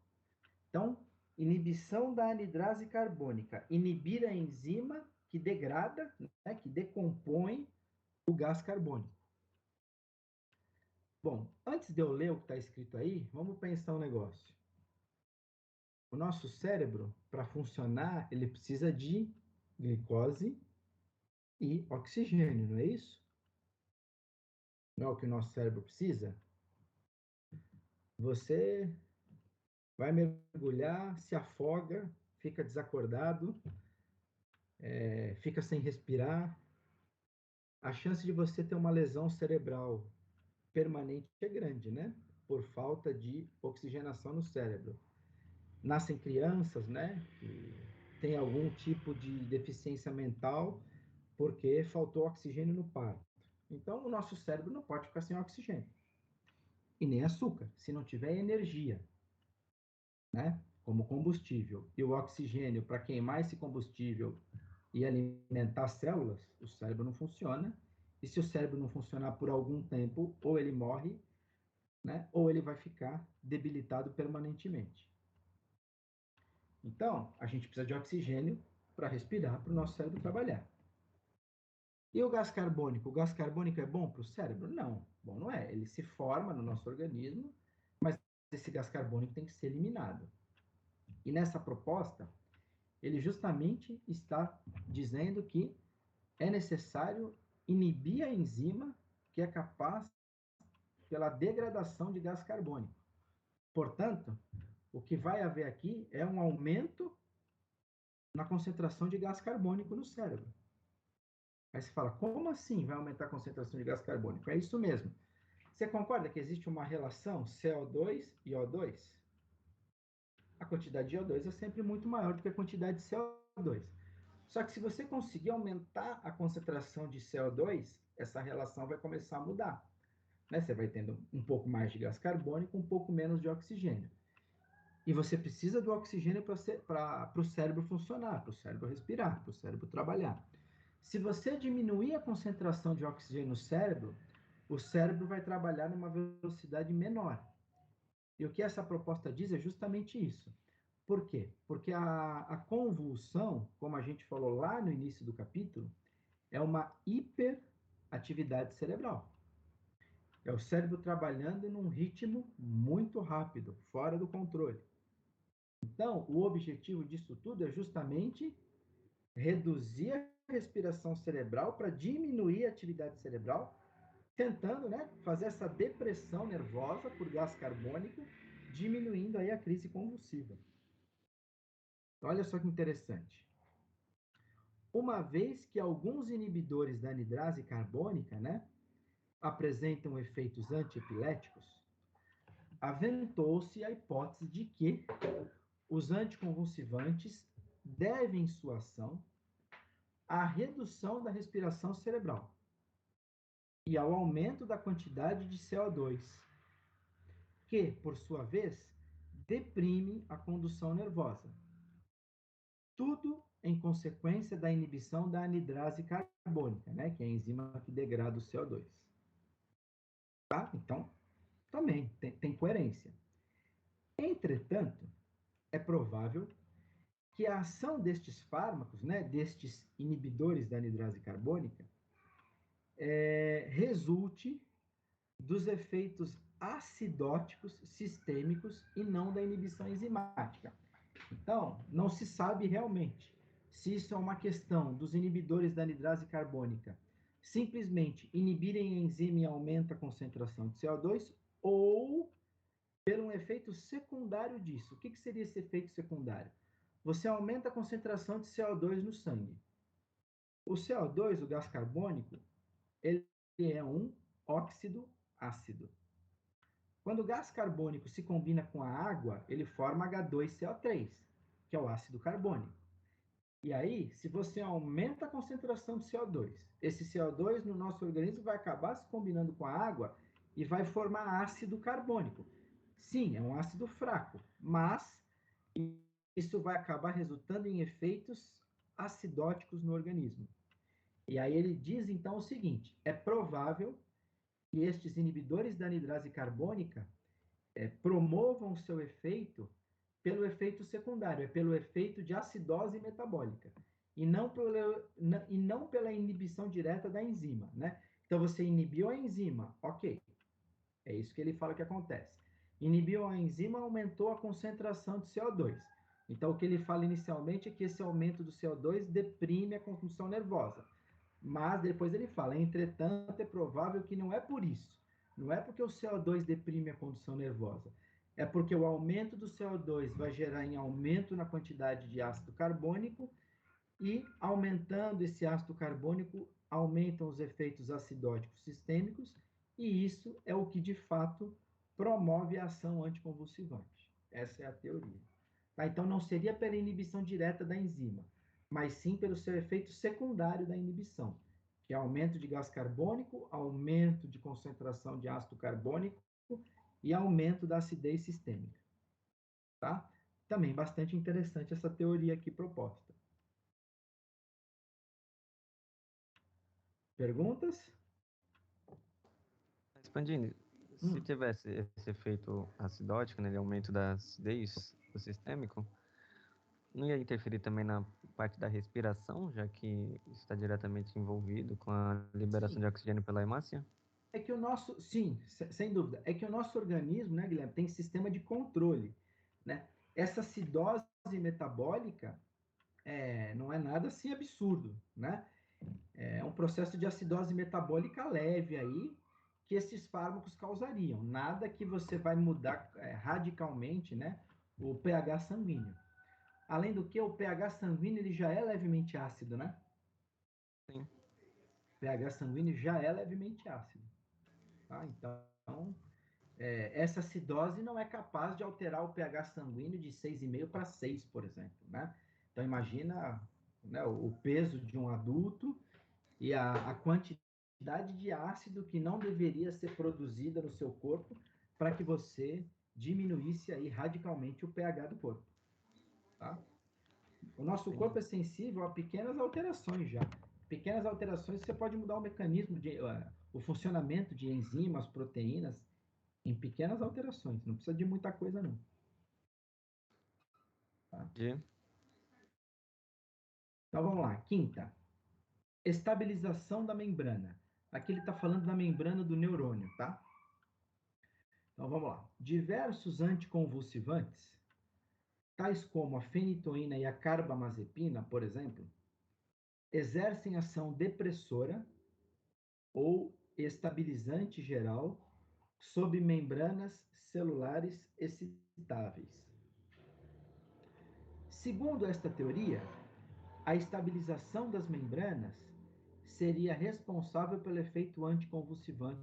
Então, inibição da anidrase carbônica. Inibir a enzima que degrada, né, que decompõe o gás carbônico. Bom, antes de eu ler o que está escrito aí, vamos pensar um negócio. O nosso cérebro, para funcionar, ele precisa de glicose e oxigênio, não é isso? Não é o que o nosso cérebro precisa? Você vai mergulhar, se afoga, fica desacordado, fica sem respirar. A chance de você ter uma lesão cerebral permanente é grande, né? Por falta de oxigenação no cérebro. Nascem crianças, né? Que têm algum tipo de deficiência mental porque faltou oxigênio no parto. Então, o nosso cérebro não pode ficar sem oxigênio. E nem açúcar, se não tiver energia, né? Como combustível. E o oxigênio, para queimar esse combustível e alimentar as células, o cérebro não funciona. E se o cérebro não funcionar por algum tempo, ou ele morre, né? Ou ele vai ficar debilitado permanentemente. Então, a gente precisa de oxigênio para respirar, para o nosso cérebro trabalhar. E o gás carbônico? O gás carbônico é bom para o cérebro? Não. Bom, não é. Ele se forma no nosso organismo, mas esse gás carbônico tem que ser eliminado. E nessa proposta, ele justamente está dizendo que é necessário inibir a enzima que é capaz pela degradação de gás carbônico. Portanto, o que vai haver aqui é um aumento na concentração de gás carbônico no cérebro. Aí você fala, como assim vai aumentar a concentração de gás carbônico? É isso mesmo. Você concorda que existe uma relação CO2 e O2? A quantidade de O2 é sempre muito maior do que a quantidade de CO2. Só que se você conseguir aumentar a concentração de CO2, essa relação vai começar a mudar. Né? Você vai tendo um pouco mais de gás carbônico, um pouco menos de oxigênio. E você precisa do oxigênio para o cérebro funcionar, para o cérebro respirar, para o cérebro trabalhar. Se você diminuir a concentração de oxigênio no cérebro, o cérebro vai trabalhar numa velocidade menor. E o que essa proposta diz é justamente isso. Por quê? Porque a convulsão, como a gente falou lá no início do capítulo, é uma hiperatividade cerebral. É o cérebro trabalhando num ritmo muito rápido, fora do controle. Então, o objetivo disso tudo é justamente reduzir a respiração cerebral para diminuir a atividade cerebral, tentando, né, fazer essa depressão nervosa por gás carbônico, diminuindo aí a crise convulsiva. Olha só que interessante. Uma vez que alguns inibidores da anidrase carbônica, né, apresentam efeitos antiepiléticos, aventou-se a hipótese de que os anticonvulsivantes devem sua ação à redução da respiração cerebral e ao aumento da quantidade de CO2, que, por sua vez, deprime a condução nervosa. Tudo em consequência da inibição da anidrase carbônica, né, que é a enzima que degrada o CO2. Tá? Então, também tem coerência. Entretanto, é provável que a ação destes fármacos, né, destes inibidores da anidrase carbônica, resulte dos efeitos acidóticos sistêmicos e não da inibição enzimática. Então, não se sabe realmente se isso é uma questão dos inibidores da anidrase carbônica simplesmente inibirem a enzima e aumenta a concentração de CO2 ou pelo um efeito secundário disso. O que seria esse efeito secundário? Você aumenta a concentração de CO2 no sangue. O CO2, o gás carbônico, ele é um óxido ácido. Quando o gás carbônico se combina com a água, ele forma H2CO3, que é o ácido carbônico. E aí, se você aumenta a concentração de CO2, esse CO2 no nosso organismo vai acabar se combinando com a água e vai formar ácido carbônico. Sim, é um ácido fraco, mas isso vai acabar resultando em efeitos acidóticos no organismo. E aí ele diz então o seguinte: é provável que estes inibidores da anidrase carbônica promovam seu efeito pelo efeito secundário, pelo efeito de acidose metabólica, e não pela inibição direta da enzima, né? Então você inibiu a enzima, ok. É isso que ele fala que acontece. Inibiu a enzima, aumentou a concentração de CO2. Então o que ele fala inicialmente é que esse aumento do CO2 deprime a condução nervosa. Mas depois ele fala, entretanto, é provável que não é por isso. Não é porque o CO2 deprime a condução nervosa. É porque o aumento do CO2 vai gerar em aumento na quantidade de ácido carbônico e, aumentando esse ácido carbônico, aumentam os efeitos acidóticos sistêmicos e isso é o que, de fato, promove a ação anticonvulsivante. Essa é a teoria. Tá? Então, não seria pela inibição direta da enzima, mas sim pelo seu efeito secundário da inibição, que é aumento de gás carbônico, aumento de concentração de ácido carbônico e aumento da acidez sistêmica. Tá? Também bastante interessante essa teoria aqui proposta. Perguntas? Expandindo, se tivesse esse efeito acidótico, né, de aumento da acidez do sistêmico, não ia interferir também na parte da respiração, já que está diretamente envolvido com a liberação de oxigênio pela hemácia? É que o nosso, sim, sem dúvida, é que o nosso organismo, né, Guilherme, tem sistema de controle, né? Essa acidose metabólica não é nada assim absurdo, né? É um processo de acidose metabólica leve aí que esses fármacos causariam. Nada que você vai mudar radicalmente, né, o pH sanguíneo. Além do que, o pH sanguíneo ele já é levemente ácido, né? Sim. O pH sanguíneo já é levemente ácido. Tá? Então, essa acidose não é capaz de alterar o pH sanguíneo de 6,5 para 6, por exemplo, né? Então, imagina, né, o peso de um adulto e a quantidade de ácido que não deveria ser produzida no seu corpo para que você diminuísse aí radicalmente o pH do corpo. Tá? O nosso corpo é sensível a pequenas alterações já. Pequenas alterações você pode mudar o mecanismo, o funcionamento de enzimas, proteínas, em pequenas alterações. Não precisa de muita coisa, não. Tá? Então vamos lá. Quinta. Estabilização da membrana. Aqui ele está falando da membrana do neurônio, tá? Então vamos lá. Diversos anticonvulsivantes, tais como a fenitoína e a carbamazepina, por exemplo, exercem ação depressora ou estabilizante geral sob membranas celulares excitáveis. Segundo esta teoria, a estabilização das membranas seria responsável pelo efeito anticonvulsivante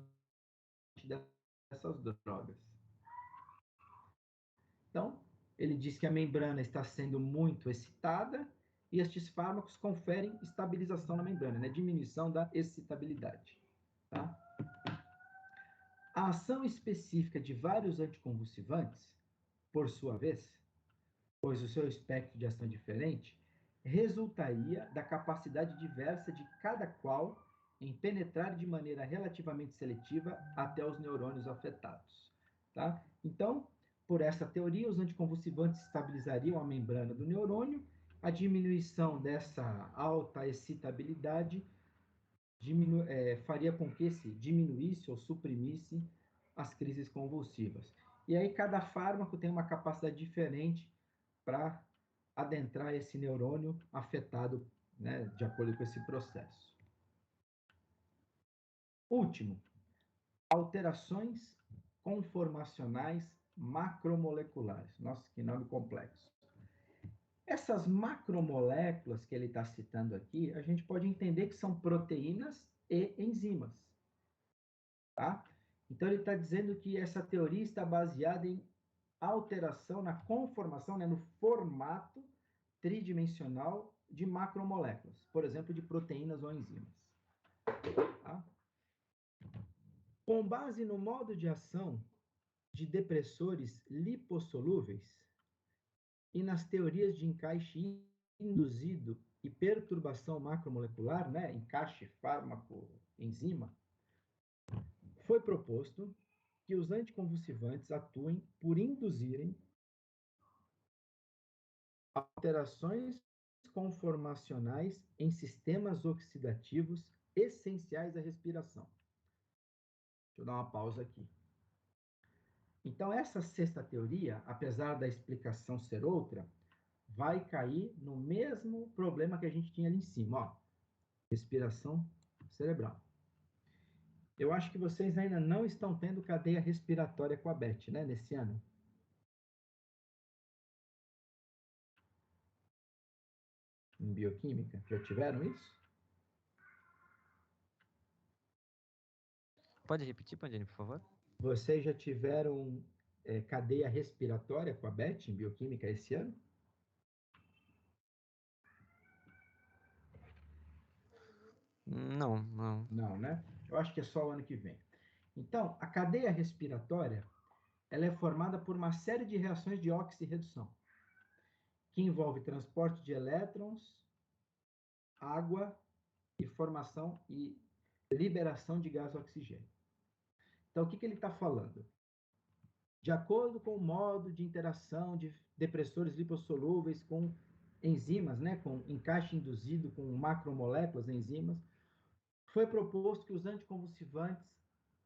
dessas drogas. Então, ele diz que a membrana está sendo muito excitada e estes fármacos conferem estabilização na membrana, né? Diminuição da excitabilidade. Tá? A ação específica de vários anticonvulsivantes, por sua vez, pois o seu espectro de ação é diferente, resultaria da capacidade diversa de cada qual em penetrar de maneira relativamente seletiva até os neurônios afetados. Tá? Então, por essa teoria, os anticonvulsivantes estabilizariam a membrana do neurônio, a diminuição dessa alta excitabilidade faria com que se diminuísse ou suprimisse as crises convulsivas. E aí cada fármaco tem uma capacidade diferente para adentrar esse neurônio afetado, né, de acordo com esse processo. Último, alterações conformacionais macromoleculares. Nossa, que nome complexo. Essas macromoléculas que ele está citando aqui, a gente pode entender que são proteínas e enzimas. Tá? Então, ele está dizendo que essa teoria está baseada em alteração na conformação, né, no formato tridimensional de macromoléculas, por exemplo, de proteínas ou enzimas. Tá? Com base no modo de ação de depressores lipossolúveis e nas teorias de encaixe induzido e perturbação macromolecular, né, encaixe fármaco-enzima, foi proposto que os anticonvulsivantes atuem por induzirem alterações conformacionais em sistemas oxidativos essenciais à respiração. Deixa eu dar uma pausa aqui. Então, essa sexta teoria, apesar da explicação ser outra, vai cair no mesmo problema que a gente tinha ali em cima, ó, respiração cerebral. Eu acho que vocês ainda não estão tendo cadeia respiratória com a Beth, né, nesse ano. Em bioquímica, já tiveram isso? Pode repetir, Pandini, por favor? Vocês já tiveram cadeia respiratória com a Beth em bioquímica esse ano? Não, não. Não, né? Eu acho que é só o ano que vem. Então, a cadeia respiratória, ela é formada por uma série de reações de oxirredução, que envolve transporte de elétrons, água e formação e liberação de gás oxigênio. Então, o que ele está falando? De acordo com o modo de interação de depressores lipossolúveis com enzimas, né, com encaixe induzido com macromoléculas enzimas, foi proposto que os anticonvulsivantes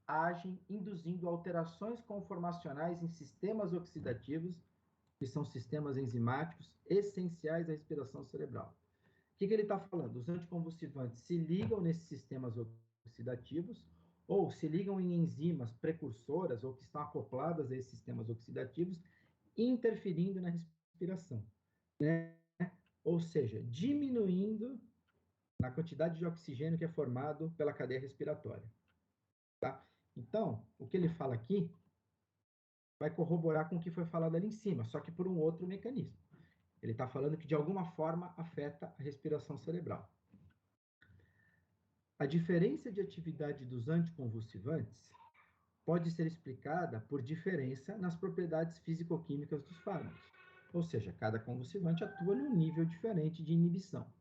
agem induzindo alterações conformacionais em sistemas oxidativos, que são sistemas enzimáticos essenciais à respiração cerebral. O que ele está falando? Os anticonvulsivantes se ligam nesses sistemas oxidativos ou se ligam em enzimas precursoras ou que estão acopladas a esses sistemas oxidativos, interferindo na respiração, né? Ou seja, diminuindo na quantidade de oxigênio que é formado pela cadeia respiratória. Tá? Então, o que ele fala aqui vai corroborar com o que foi falado ali em cima, só que por um outro mecanismo. Ele está falando que de alguma forma afeta a respiração cerebral. A diferença de atividade dos anticonvulsivantes pode ser explicada por diferença nas propriedades físico-químicas dos fármacos. Ou seja, cada convulsivante atua num nível diferente de inibição.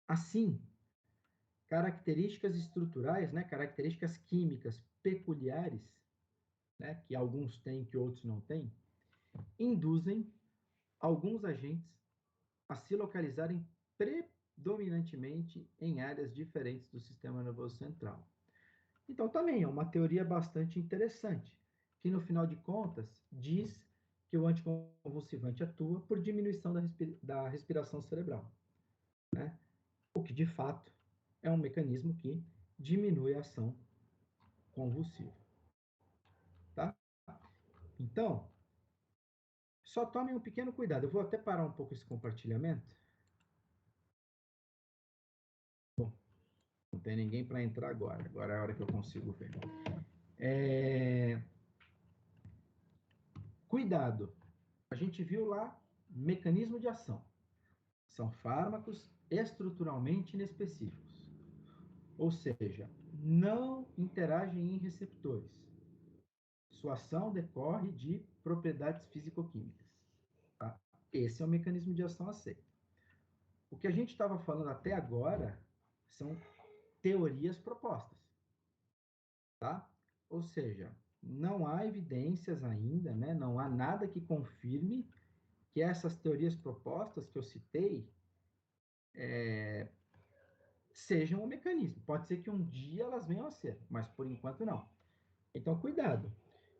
Assim, características estruturais, né, características químicas peculiares, né, que alguns têm que outros não têm, induzem alguns agentes a se localizarem predominantemente em áreas diferentes do sistema nervoso central. Então, também é uma teoria bastante interessante, que no final de contas diz que o anticonvulsivante atua por diminuição da respiração cerebral, né? O que de fato é um mecanismo que diminui a ação convulsiva. Tá? Então, só tomem um pequeno cuidado. Eu vou até parar um pouco esse compartilhamento. Bom, não tem ninguém para entrar agora. Agora é a hora que eu consigo ver. Cuidado. A gente viu lá mecanismo de ação. São fármacos estruturalmente inespecíficos. Ou seja, não interagem em receptores. Sua ação decorre de propriedades físico-químicas. Tá? Esse é o mecanismo de ação aceito. O que a gente estava falando até agora são teorias propostas. Tá? Ou seja, não há evidências ainda, né? Não há nada que confirme que essas teorias propostas que eu citei sejam um mecanismo. Pode ser que um dia elas venham a ser, mas por enquanto não. Então, cuidado.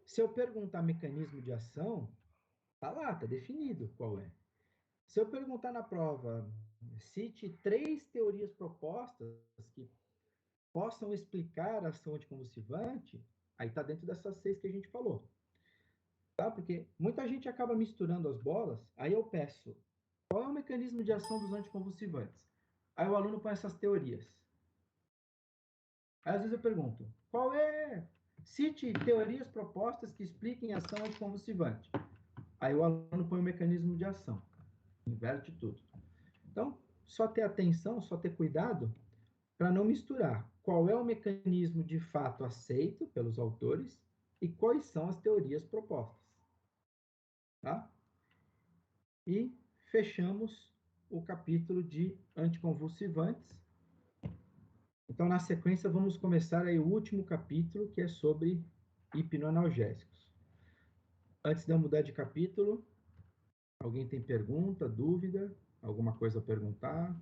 Se eu perguntar mecanismo de ação, tá lá, tá definido qual é. Se eu perguntar na prova, cite 3 teorias propostas que possam explicar a ação anticonvulsivante, aí tá dentro dessas 6 que a gente falou. Tá? Porque muita gente acaba misturando as bolas, aí eu peço, qual é o mecanismo de ação dos anticonvulsivantes? Aí o aluno põe essas teorias. Aí, às vezes eu pergunto, qual é... Cite teorias propostas que expliquem a ação anticonvulsivante. Aí o aluno põe o mecanismo de ação. Inverte tudo. Então, só ter atenção, só ter cuidado para não misturar qual é o mecanismo de fato aceito pelos autores e quais são as teorias propostas. Tá? E fechamos o capítulo de anticonvulsivantes. Então, na sequência, vamos começar aí o último capítulo, que é sobre hipnoanalgésicos. Antes de eu mudar de capítulo, alguém tem pergunta, dúvida, alguma coisa a perguntar?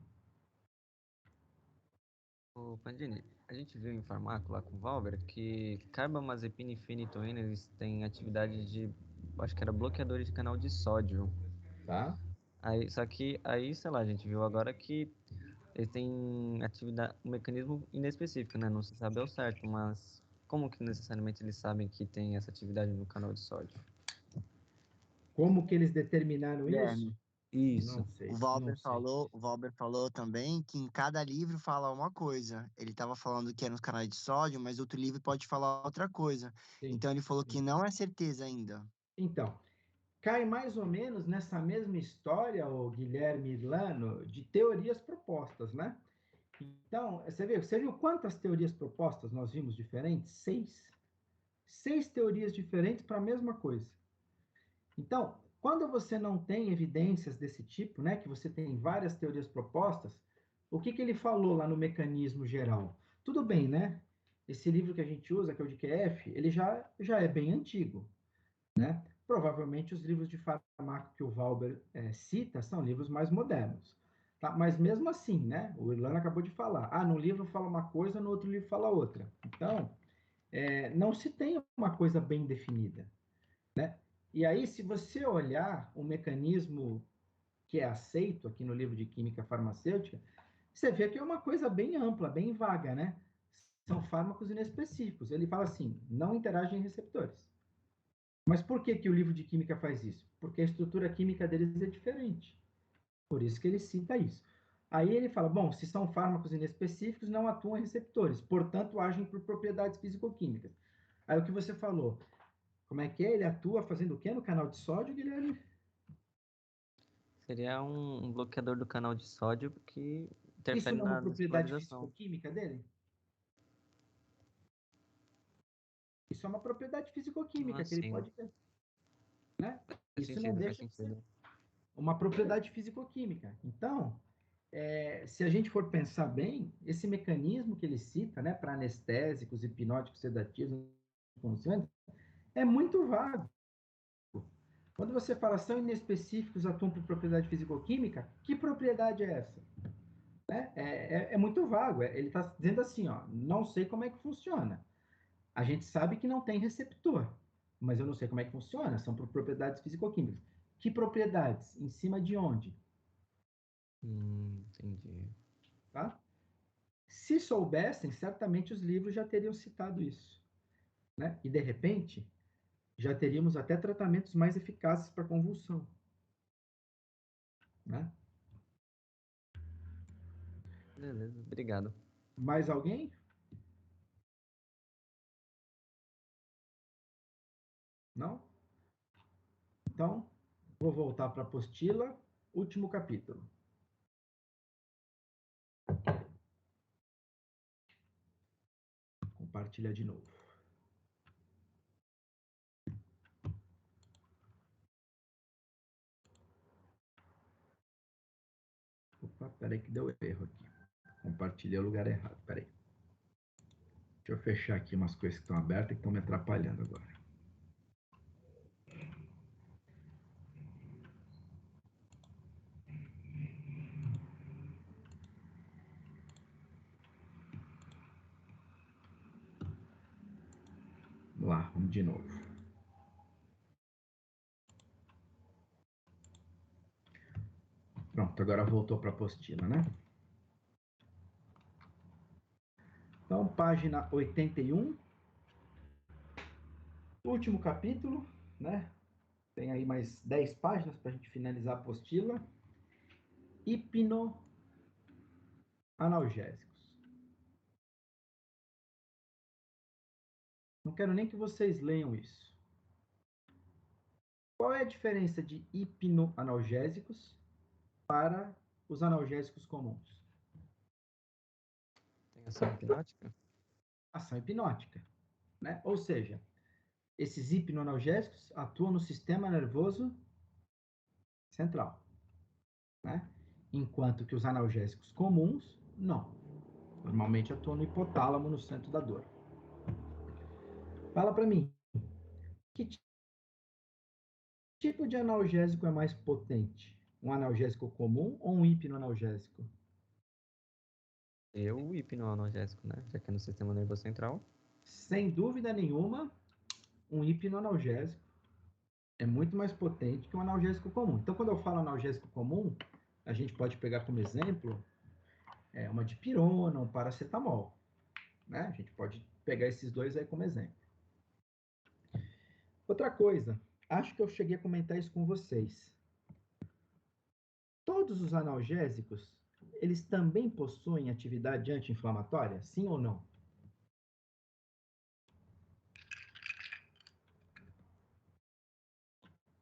Ô, Pandini, a gente viu em farmácia lá com o Valber que carbamazepina e fenitoína, eles têm atividade de, acho que era bloqueadores de canal de sódio. Tá? Aí, só que aí, sei lá, a gente viu agora que eles têm atividade, um mecanismo inespecífico, né? Não se sabe ao certo, mas como que necessariamente eles sabem que tem essa atividade no canal de sódio? Como que eles determinaram isso? Guilherme, Não Isso. sei, o não sei. Valber falou também que em cada livro fala uma coisa. Ele estava falando que é nos canais de sódio, mas outro livro pode falar outra coisa. Sim. Então ele falou que não é certeza ainda. Então, cai mais ou menos nessa mesma história, o Guilherme Irlano, de teorias propostas, né? Então, você viu quantas teorias propostas nós vimos diferentes? 6. 6 teorias diferentes para a mesma coisa. Então, quando você não tem evidências desse tipo, né, que você tem várias teorias propostas, o que ele falou lá no mecanismo geral? Tudo bem, né? Esse livro que a gente usa, que é o de QF, ele já é bem antigo, né? Provavelmente os livros de farmácia que o Valber cita são livros mais modernos. Tá? Mas mesmo assim, né? O Irlanda acabou de falar. Ah, num livro fala uma coisa, no outro livro fala outra. Então, não se tem uma coisa bem definida, né? E aí, se você olhar o mecanismo que é aceito aqui no livro de Química Farmacêutica, você vê que é uma coisa bem ampla, bem vaga, né? São fármacos inespecíficos. Ele fala assim, não interagem em receptores. Mas por que o livro de Química faz isso? Porque a estrutura química deles é diferente. Por isso que ele cita isso. Aí ele fala, bom, se são fármacos inespecíficos, não atuam em receptores, portanto, agem por propriedades físico-químicas. Aí o que você falou, como é que é? Ele atua fazendo o quê no canal de sódio, Guilherme? Seria um bloqueador do canal de sódio que Isso interfere não é uma na propriedade vascularização. físico-química dele? Isso é uma propriedade físico-química Ah, que ele sim. pode ter, né? Faz Isso não sentido, faz deixa de ser sentido. uma propriedade físico-química. Então, se a gente for pensar bem, esse mecanismo que ele cita, né, para anestésicos, hipnóticos, sedativos, é muito vago. Quando você fala são inespecíficos, atuam por propriedade físico-química, que propriedade é essa? Né? É muito vago. Ele está dizendo assim, ó, não sei como é que funciona. A gente sabe que não tem receptor, mas eu não sei como é que funciona. São por propriedades físico-químicas. Que propriedades? Em cima de onde? Entendi. Tá? Se soubessem, certamente os livros já teriam citado isso. né? E, de repente, já teríamos até tratamentos mais eficazes para convulsão, né? Beleza, obrigado. Mais alguém? Não? Então, vou voltar para a apostila, último capítulo. Compartilha de novo. Opa, peraí que deu erro aqui. Compartilhei o lugar errado, peraí. Deixa eu fechar aqui umas coisas que estão abertas e que estão me atrapalhando agora. Vamos lá, vamos de novo. Pronto, agora voltou para a apostila, né? Então, página 81. Último capítulo, né? Tem aí mais 10 páginas para a gente finalizar a apostila. Hipnoanalgésicos. Não quero nem que vocês leiam isso. Qual é a diferença de hipnoanalgésicos para os analgésicos comuns? Tem ação hipnótica? Ação hipnótica, né? Ou seja, esses hipnoanalgésicos atuam no sistema nervoso central, né? Enquanto que os analgésicos comuns, não. Normalmente atuam no hipotálamo, no centro da dor. Fala para mim, que tipo de analgésico é mais potente? Um analgésico comum ou um hipnoanalgésico? O hipnoanalgésico, né? Já que é no sistema nervoso central. Sem dúvida nenhuma, um hipnoanalgésico é muito mais potente que um analgésico comum. Então, quando eu falo analgésico comum, a gente pode pegar como exemplo uma dipirona, um paracetamol, né? A gente pode pegar esses dois aí como exemplo. Outra coisa, acho que eu cheguei a comentar isso com vocês. Todos os analgésicos, eles também possuem atividade anti-inflamatória? Sim ou não?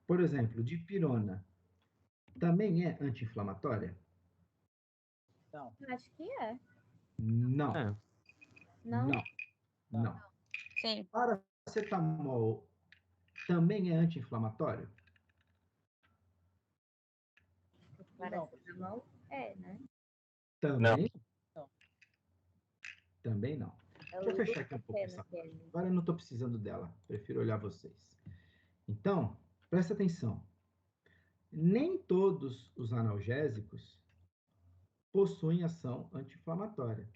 Por exemplo, dipirona também é anti-inflamatória? Não. Acho que é. Não. É, Não? Não. Não. Sim. Paracetamol também é anti-inflamatório? Paracetamol é, né? Também? Não. Também não. É Deixa eu o fechar aqui um pouco essa parte. Agora eu não estou precisando dela. Prefiro olhar vocês. Então, presta atenção. Nem todos os analgésicos possuem ação anti-inflamatória.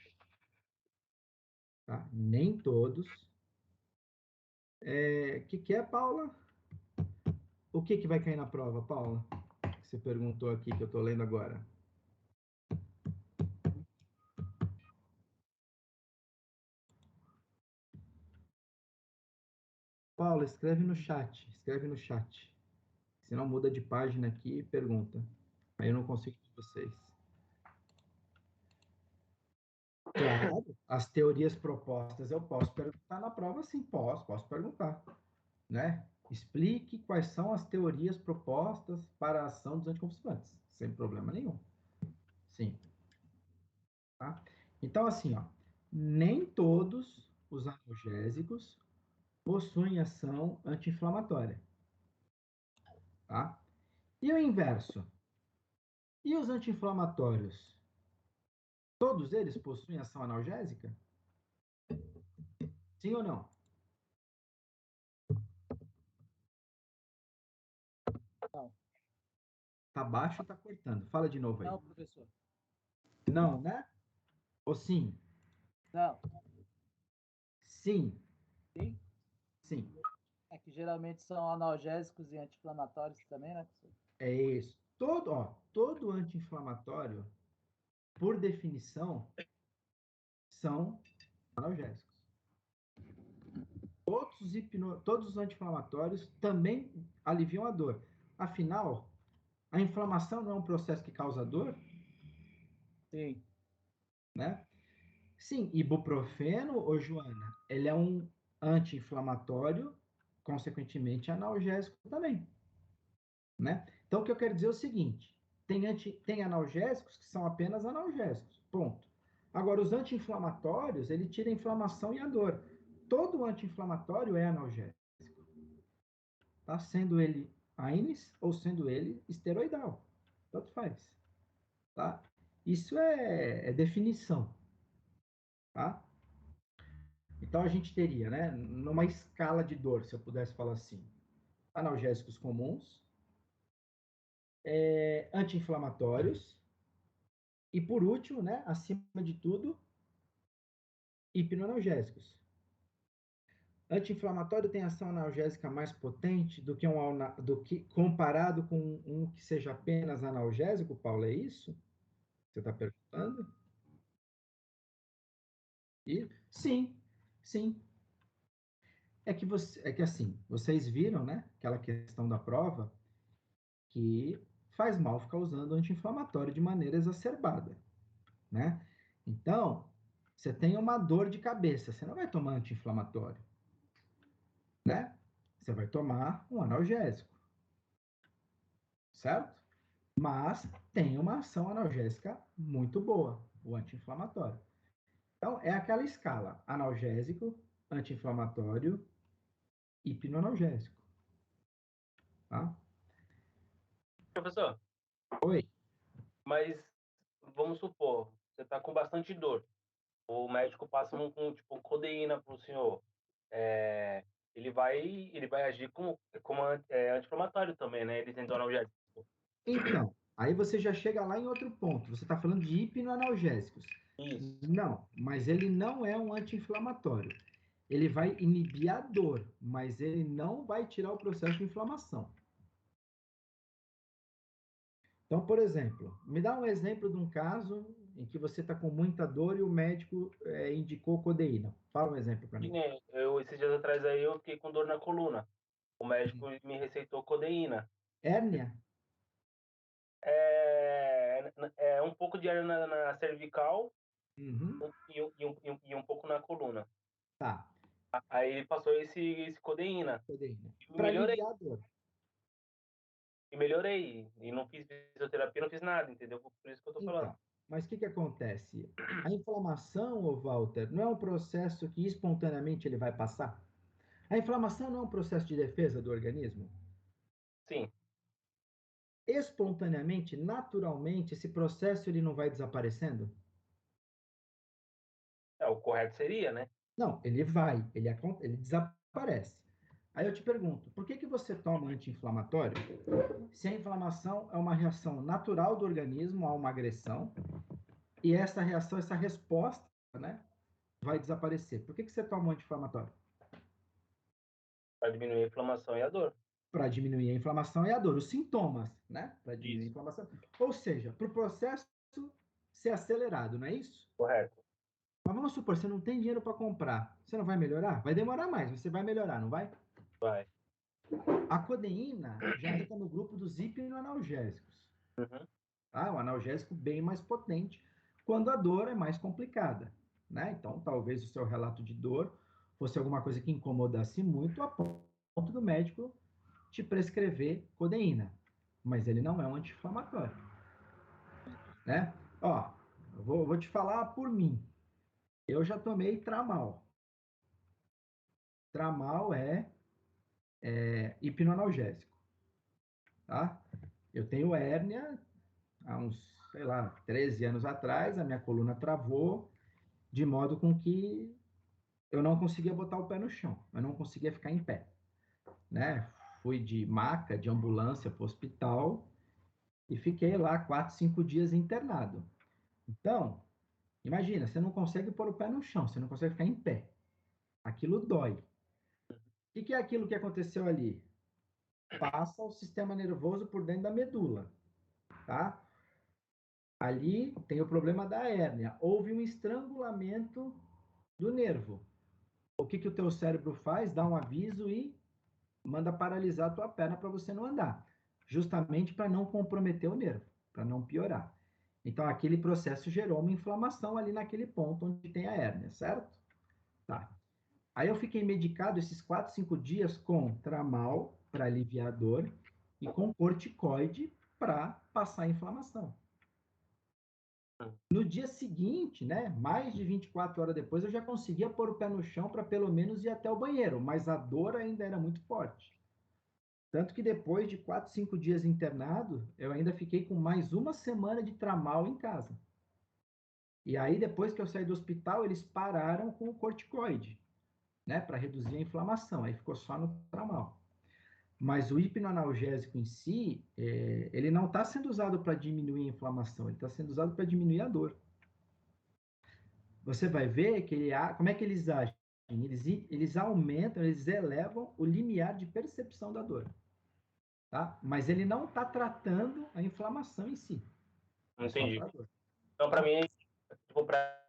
Tá? Nem todos. O que é, Paula? O que vai cair na prova, Paula? Você perguntou aqui que eu estou lendo agora. Paula, escreve no chat. Escreve no chat. Senão muda de página aqui e pergunta. Aí eu não consigo ver vocês. Claro, as teorias propostas eu posso perguntar na prova, sim, posso perguntar, né? Explique quais são as teorias propostas para a ação dos anticonvulsivantes, sem problema nenhum. Sim. Tá? Então, assim, ó, nem todos os analgésicos possuem ação anti-inflamatória, tá? E o inverso? E os anti-inflamatórios? Todos eles possuem ação analgésica? Sim ou não? Não. Tá baixo ou tá cortando? Fala de novo aí. Não, professor. Não, né? Ou sim? Não. Sim. Sim? Sim. É que geralmente são analgésicos e anti-inflamatórios também, né, professor? É isso. Todo anti-inflamatório, por definição, são analgésicos. todos os anti-inflamatórios também aliviam a dor. Afinal, a inflamação não é um processo que causa dor, Sim. né? Sim, ibuprofeno, ô Joana, ele é um anti-inflamatório, consequentemente analgésico também, né? Então, o que eu quero dizer é o seguinte, tem analgésicos que são apenas analgésicos, ponto. Agora, os anti-inflamatórios, ele tira a inflamação e a dor. Todo anti-inflamatório é analgésico, tá? Sendo ele AINES ou sendo ele esteroidal, tanto faz, tá? Isso é definição, tá? Então, a gente teria, né, numa escala de dor, se eu pudesse falar assim, analgésicos comuns, anti-inflamatórios, e por último, né, acima de tudo, hipnoanalgésicos. Anti-inflamatório tem ação analgésica mais potente do que comparado com um que seja apenas analgésico, Paulo, é isso? Você está perguntando? Sim, sim. É que assim, vocês viram, né, aquela questão da prova, que faz mal ficar usando anti-inflamatório de maneira exacerbada, né? Então, você tem uma dor de cabeça, você não vai tomar anti-inflamatório, né? Você vai tomar um analgésico, certo? Mas tem uma ação analgésica muito boa, o anti-inflamatório. Então, é aquela escala: analgésico, anti-inflamatório, hipnoanalgésico, tá? Professor, Oi. mas vamos supor, você está com bastante dor. O médico passa com tipo codeína para o senhor. É, ele vai agir como anti-inflamatório também, né? Ele tem analgésico. Então, aí você já chega lá em outro ponto. Você está falando de hipnoanalgésicos. Isso. Não, mas ele não é um anti-inflamatório. Ele vai inibir a dor, mas ele não vai tirar o processo de inflamação. Então, por exemplo, me dá um exemplo de um caso em que você está com muita dor e o médico indicou codeína. Fala um exemplo para E, mim. né, esses dias atrás aí eu fiquei com dor na coluna. O médico me receitou codeína. Hérnia? É um pouco de hérnia na cervical Uhum. e um pouco na coluna. Tá, Aí ele passou esse codeína. codeína. E Para melhorei. aliviar a dor. E melhorei. E não fiz fisioterapia, não fiz nada, entendeu? Por isso que eu tô falando. Então, mas o que acontece? A inflamação, ô Walter, não é um processo que espontaneamente ele vai passar? A inflamação não é um processo de defesa do organismo? Sim. Espontaneamente, naturalmente, esse processo ele não vai desaparecendo? O correto seria, né? Não, ele desaparece. Aí eu te pergunto, por que você toma anti-inflamatório se a inflamação é uma reação natural do organismo a uma agressão e essa reação, essa resposta, né, vai desaparecer? Por que você toma um anti-inflamatório? Para diminuir a inflamação e a dor. Para diminuir a inflamação e a dor, os sintomas, né? Para diminuir a Isso. inflamação. Ou seja, para o processo ser acelerado, não é isso? Correto. Mas vamos supor, você não tem dinheiro para comprar. Você não vai melhorar? Vai demorar mais, mas você vai melhorar, não vai? Vai. A codeína já entra no grupo dos hipnoanalgésicos. Uhum. Tá? Um analgésico bem mais potente quando a dor é mais complicada, né? Então, talvez o seu relato de dor fosse alguma coisa que incomodasse muito a ponto do médico te prescrever codeína. Mas ele não é um anti-inflamatório, né? Ó, eu vou te falar por mim. Eu já tomei Tramal. Tramal é hipnoanalgésico, tá? Eu tenho hérnia há uns, sei lá, 13 anos atrás, a minha coluna travou, de modo com que eu não conseguia botar o pé no chão, eu não conseguia ficar em pé, né? Fui de maca, de ambulância para o hospital e fiquei lá 4, 5 dias internado. Então, imagina, você não consegue pôr o pé no chão, você não consegue ficar em pé. Aquilo dói. O que é aquilo que aconteceu ali? Passa o sistema nervoso por dentro da medula, tá? Ali tem o problema da hérnia. Houve um estrangulamento do nervo. o que o teu cérebro faz? Dá um aviso e manda paralisar a tua perna para você não andar, justamente para não comprometer o nervo, para não piorar. Então, aquele processo gerou uma inflamação ali naquele ponto onde tem a hérnia, certo? Tá. Aí eu fiquei medicado esses 4, 5 dias com tramal para aliviar a dor e com corticoide para passar a inflamação. No dia seguinte, né, mais de 24 horas depois, eu já conseguia pôr o pé no chão para pelo menos ir até o banheiro, mas a dor ainda era muito forte. Tanto que depois de 4, 5 dias internado, eu ainda fiquei com mais uma semana de tramal em casa. E aí, depois que eu saí do hospital, eles pararam com o corticoide, né, para reduzir a inflamação. Aí ficou só no tramal. Mas o hipnoanalgésico em si, ele não está sendo usado para diminuir a inflamação, ele está sendo usado para diminuir a dor. Você vai ver que como é que eles agem? Eles aumentam, eles elevam o limiar de percepção da dor. Tá? Mas ele não está tratando a inflamação em si. Entendi. Então, para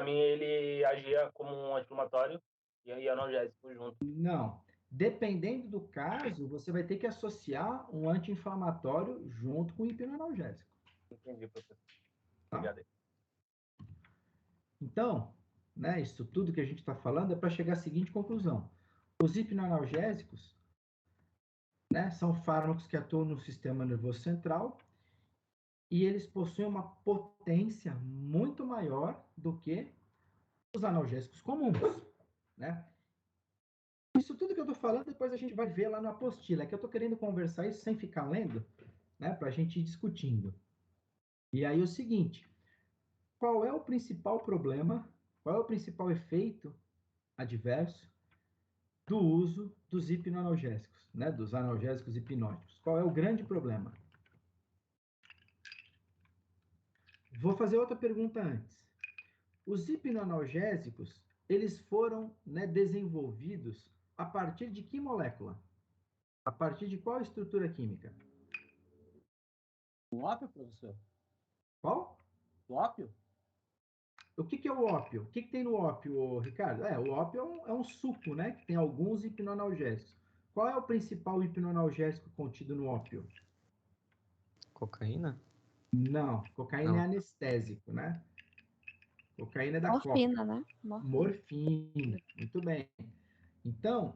mim, ele agia como um anti-inflamatório e analgésico junto. Não. Dependendo do caso, você vai ter que associar um anti-inflamatório junto com o hipnoanalgésico. Entendi, professor. Tá? Obrigado. Então, né, isso tudo que a gente está falando é para chegar à seguinte conclusão. Os hipnoanalgésicos, né, são fármacos que atuam no sistema nervoso central e eles possuem uma potência muito maior do que os analgésicos comuns, né? Isso tudo que eu estou falando, depois a gente vai ver lá na apostila, que eu estou querendo conversar isso sem ficar lendo, né, para a gente ir discutindo. E aí o seguinte, qual é o principal problema, qual é o principal efeito adverso do uso dos hipnoanalgésicos, né, dos analgésicos hipnóticos? Qual é o grande problema? Vou fazer outra pergunta antes. Os hipnoanalgésicos, eles foram, né, desenvolvidos a partir de que molécula? A partir de qual estrutura química? O ópio, professor? Qual? O ópio? O que é o ópio? O que tem no ópio, Ricardo? O ópio é um suco, né? Que tem alguns hipnoanalgésicos. Qual é o principal hipnoanalgésico contido no ópio? Cocaína? Não, cocaína Não. é anestésico, né? Cocaína é da Morfina, né? Morfina, muito bem. Então,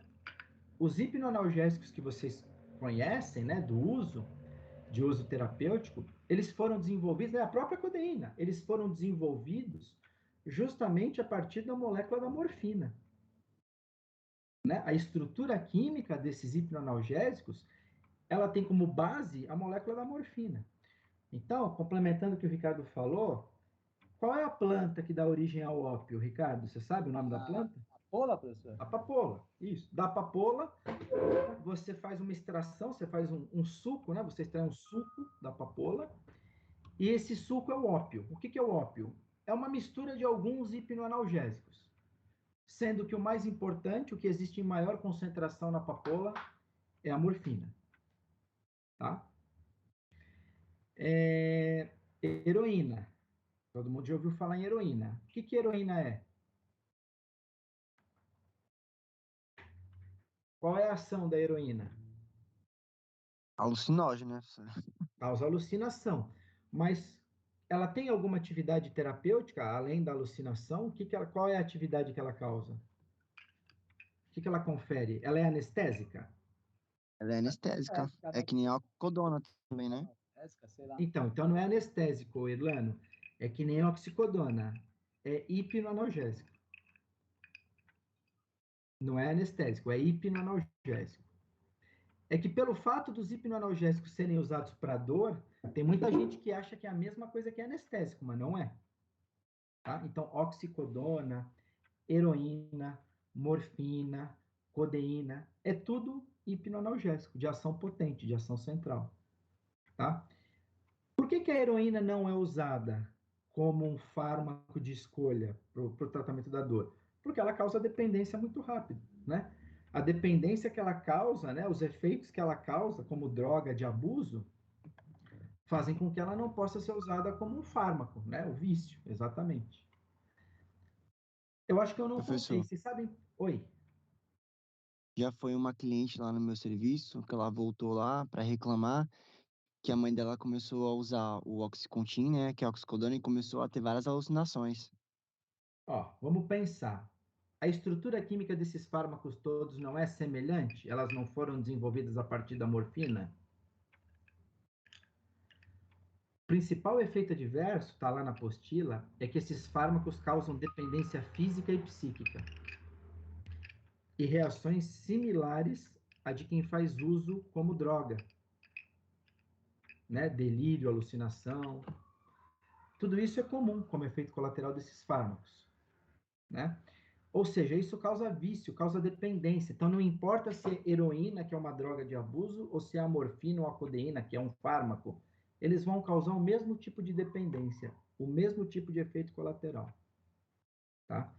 os hipnoanalgésicos que vocês conhecem, né, de uso terapêutico, eles foram desenvolvidos, a própria codeína, eles foram desenvolvidos justamente a partir da molécula da morfina. Né? A estrutura química desses hipnoanalgésicos, ela tem como base a molécula da morfina. Então, complementando o que o Ricardo falou, qual é a planta que dá origem ao ópio, Ricardo? Você sabe o nome da planta? Papoula, professor? A papoula, isso. Da papoula, você faz uma extração, você faz um suco, né? Você extrai um suco da papoula, e esse suco é o ópio. O que é o ópio? É uma mistura de alguns hipnoanalgésicos, sendo que o mais importante, o que existe em maior concentração na papoula, é a morfina. Tá? Heroína. Todo mundo já ouviu falar em heroína. O que heroína é? Qual é a ação da heroína? Alucinógeno, né? Causa alucinação. Mas ela tem alguma atividade terapêutica, além da alucinação? Qual é a atividade que ela causa? O que ela confere? Ela é anestésica? Ela é anestésica. É que nem a codona também, né? Então não é anestésico, Irlano. É que nem oxicodona. É hipnoanalgésico. Não é anestésico, é hipnoanalgésico. É que pelo fato dos hipnoanalgésicos serem usados para dor, tem muita gente que acha que é a mesma coisa que anestésico, mas não é. Tá? Então, oxicodona, heroína, morfina, codeína, é tudo hipnoanalgésico, de ação potente, de ação central. Tá? Por que a heroína não é usada como um fármaco de escolha para o tratamento da dor? Porque ela causa dependência muito rápido, né? A dependência que ela causa, né, os efeitos que ela causa como droga de abuso, fazem com que ela não possa ser usada como um fármaco, né? O vício, exatamente. Eu acho que eu não contei. Vocês sabem? Oi. Já foi uma cliente lá no meu serviço, que ela voltou lá para reclamar que a mãe dela começou a usar o Oxycontin, né, que é oxicodona, e começou a ter várias alucinações. Ó, vamos pensar. A estrutura química desses fármacos todos não é semelhante? Elas não foram desenvolvidas a partir da morfina? O principal efeito adverso, está lá na apostila, é que esses fármacos causam dependência física e psíquica e reações similares à de quem faz uso como droga, né? Delírio, alucinação. Tudo isso é comum como efeito colateral desses fármacos, né? Ou seja, isso causa vício, causa dependência. Então, não importa se é heroína, que é uma droga de abuso, ou se é a morfina ou a codeína, que é um fármaco, eles vão causar o mesmo tipo de dependência, o mesmo tipo de efeito colateral. Tá?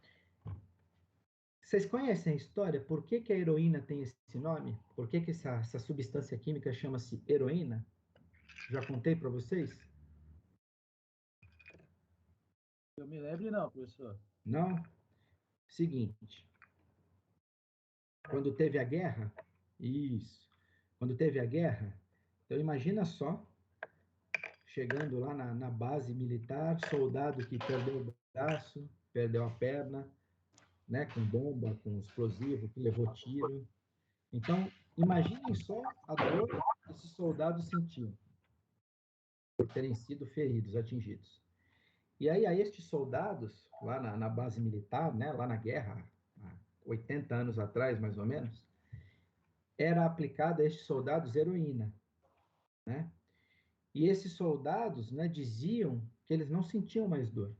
Vocês conhecem a história? Por que que a heroína tem esse nome? Por que que essa substância química chama-se heroína? Já contei para vocês? Eu me lembro não, professor. Não? Seguinte, quando teve a guerra, isso, quando teve a guerra, então imagina só, chegando lá na base militar, soldado que perdeu o braço, perdeu a perna, né, com bomba, com explosivo, que levou tiro. Então, imaginem só a dor que esses soldados sentiam por terem sido feridos, atingidos. E aí, a estes soldados, lá na base militar, né, lá na guerra, há 80 anos atrás, mais ou menos, era aplicada a estes soldados heroína, né? E esses soldados, né, diziam que eles não sentiam mais dor.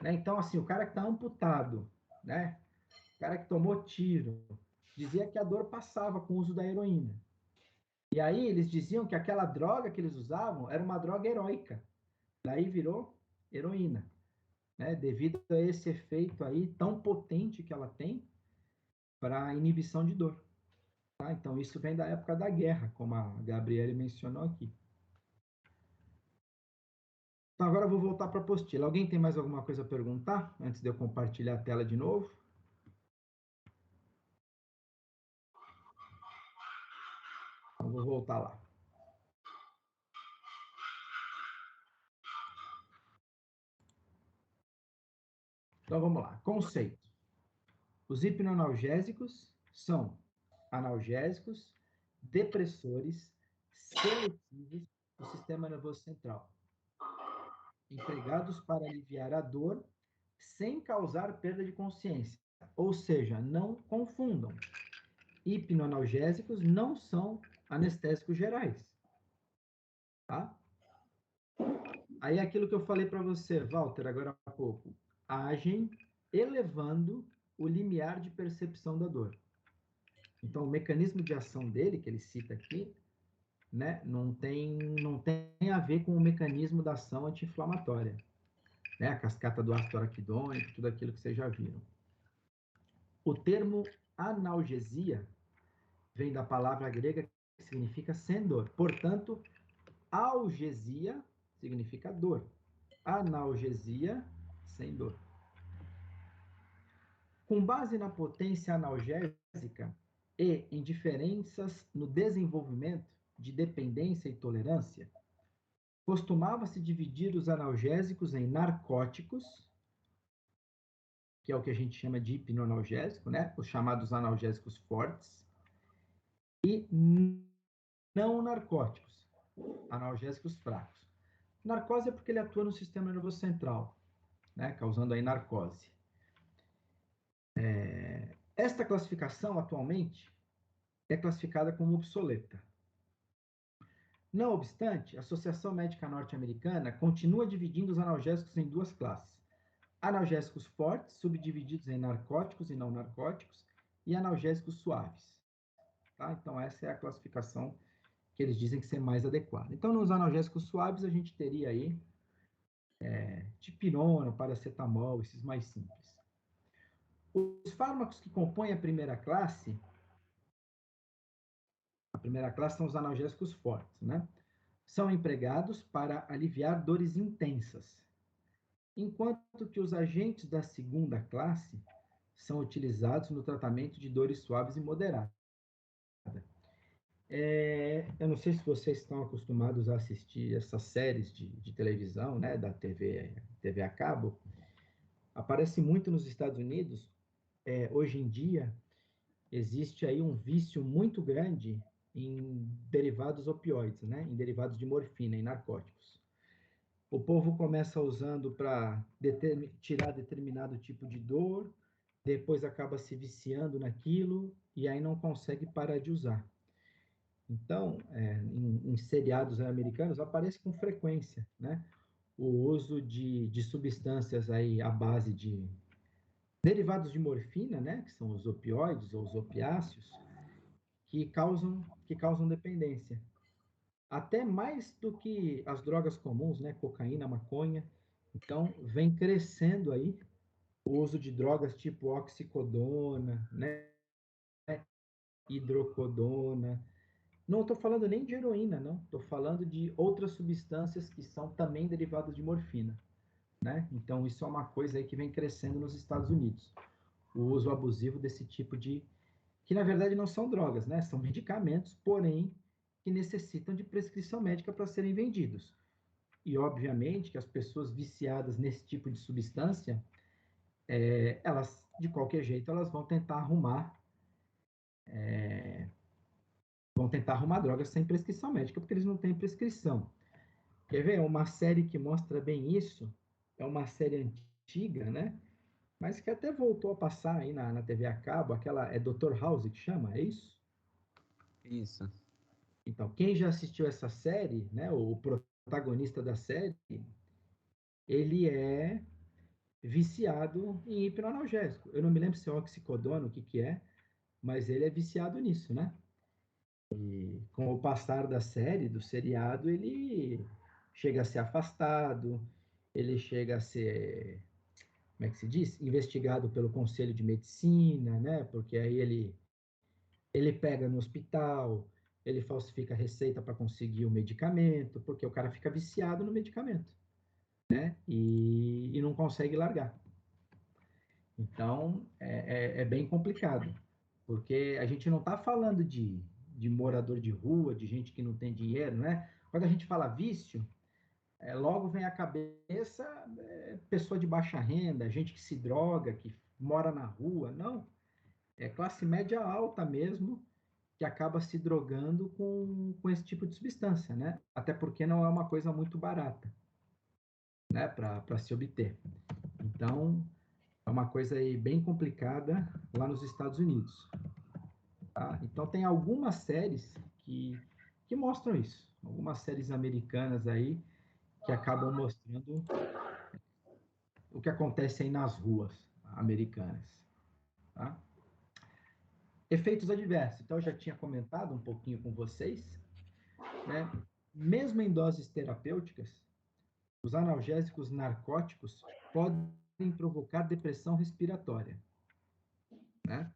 Né? Então, assim, o cara que está amputado, né? O cara que tomou tiro, dizia que a dor passava com o uso da heroína. E aí eles diziam que aquela droga que eles usavam era uma droga heróica. Daí virou heroína, né? Devido a esse efeito aí tão potente que ela tem para inibição de dor. Tá? Então, isso vem da época da guerra, como a Gabriele mencionou aqui. Então, agora eu vou voltar para a apostila. Alguém tem mais alguma coisa a perguntar antes de eu compartilhar a tela de novo? Então, vou voltar lá. Então, vamos lá. Conceito. Os hipnoanalgésicos são analgésicos, depressores, seletivos do sistema nervoso central, empregados para aliviar a dor sem causar perda de consciência. Ou seja, não confundam. Hipnoanalgésicos não são anestésicos gerais. Tá? Aí aquilo que eu falei para você, Walter, agora há pouco, agem elevando o limiar de percepção da dor. Então, o mecanismo de ação dele, que ele cita aqui, né, não tem a ver com o mecanismo da ação anti-inflamatória, né, a cascata do ácido araquidônico, tudo aquilo que vocês já viram. O termo analgesia vem da palavra grega que significa sem dor. Portanto, algesia significa dor. Analgesia, sem dor. Com base na potência analgésica e em diferenças no desenvolvimento de dependência e tolerância, costumava-se dividir os analgésicos em narcóticos, que é o que a gente chama de hipnoanalgésico, né? Os chamados analgésicos fortes, e não narcóticos, analgésicos fracos. Narcose é porque ele atua no sistema nervoso central, né? Causando aí narcose. Esta classificação, atualmente, é classificada como obsoleta. Não obstante, a Associação Médica Norte-Americana continua dividindo os analgésicos em duas classes. Analgésicos fortes, subdivididos em narcóticos e não narcóticos, e analgésicos suaves. Tá? Então, essa é a classificação que eles dizem que ser mais adequada. Então, nos analgésicos suaves, a gente teria aí dipirona, paracetamol, esses mais simples. Os fármacos que compõem a primeira classe são os analgésicos fortes, né? São empregados para aliviar dores intensas, enquanto que os agentes da segunda classe são utilizados no tratamento de dores suaves e moderadas. Eu não sei se vocês estão acostumados a assistir essas séries de televisão, né, da TV a cabo. Aparece muito nos Estados Unidos. Hoje em dia, existe aí um vício muito grande em derivados opioides, né, em derivados de morfina, em narcóticos. O povo começa usando para tirar determinado tipo de dor, depois acaba se viciando naquilo e aí não consegue parar de usar. Então, em seriados americanos, aparece com frequência, né? O uso de substâncias aí à base de derivados de morfina, né? Que são os opioides ou os opiáceos, que causam dependência. Até mais do que as drogas comuns, né? Cocaína, maconha. Então, vem crescendo aí o uso de drogas tipo oxicodona, né? Hidrocodona. Não estou falando nem de heroína, não. Estou falando de outras substâncias que são também derivadas de morfina, né? Então, isso é uma coisa aí que vem crescendo nos Estados Unidos. O uso abusivo desse tipo que na verdade não são drogas, né? São medicamentos, porém, que necessitam de prescrição médica para serem vendidos. E, obviamente, que as pessoas viciadas nesse tipo de substância, elas, de qualquer jeito, elas vão tentar arrumar drogas sem prescrição médica, porque eles não têm prescrição. Quer ver? Uma série que mostra bem isso, é uma série antiga, né? Mas que até voltou a passar aí na TV a cabo, aquela é Dr. House que chama, é isso? Isso. Então, quem já assistiu essa série, né, o protagonista da série, ele é viciado em hipnoanalgésico. Eu não me lembro se é oxicodona, o que é, mas ele é viciado nisso, né? E com o passar da série, do seriado, ele chega a ser afastado, ele chega a ser, como é que se diz? Investigado pelo Conselho de Medicina, né? Porque aí ele pega no hospital, ele falsifica a receita para conseguir o medicamento, porque o cara fica viciado no medicamento, né? E não consegue largar. Então, é bem complicado, porque a gente não está falando de morador de rua, de gente que não tem dinheiro, né? Quando a gente fala vício, logo vem à cabeça pessoa de baixa renda, gente que se droga, que mora na rua. Não, é classe média alta mesmo, que acaba se drogando com esse tipo de substância, né? Até porque não é uma coisa muito barata, né? Para se obter. Então, é uma coisa aí bem complicada lá nos Estados Unidos. Tá? Então, tem algumas séries que mostram isso. Algumas séries americanas aí que acabam mostrando o que acontece aí nas ruas americanas. Tá? Efeitos adversos. Então, eu já tinha comentado um pouquinho com vocês, né? Mesmo em doses terapêuticas, os analgésicos narcóticos podem provocar depressão respiratória, né?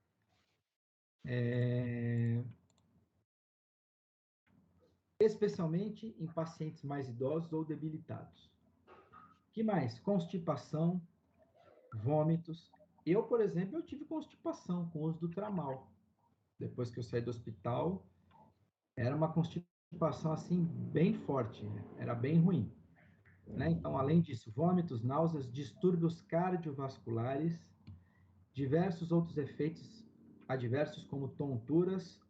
Especialmente em pacientes mais idosos ou debilitados. Que mais? Constipação, vômitos. Eu, por exemplo, eu tive constipação com o uso do Tramal. Depois que eu saí do hospital, era uma constipação assim bem forte, né? Era bem ruim. Né? Então, além disso, vômitos, náuseas, distúrbios cardiovasculares, diversos outros efeitos adversos como tonturas,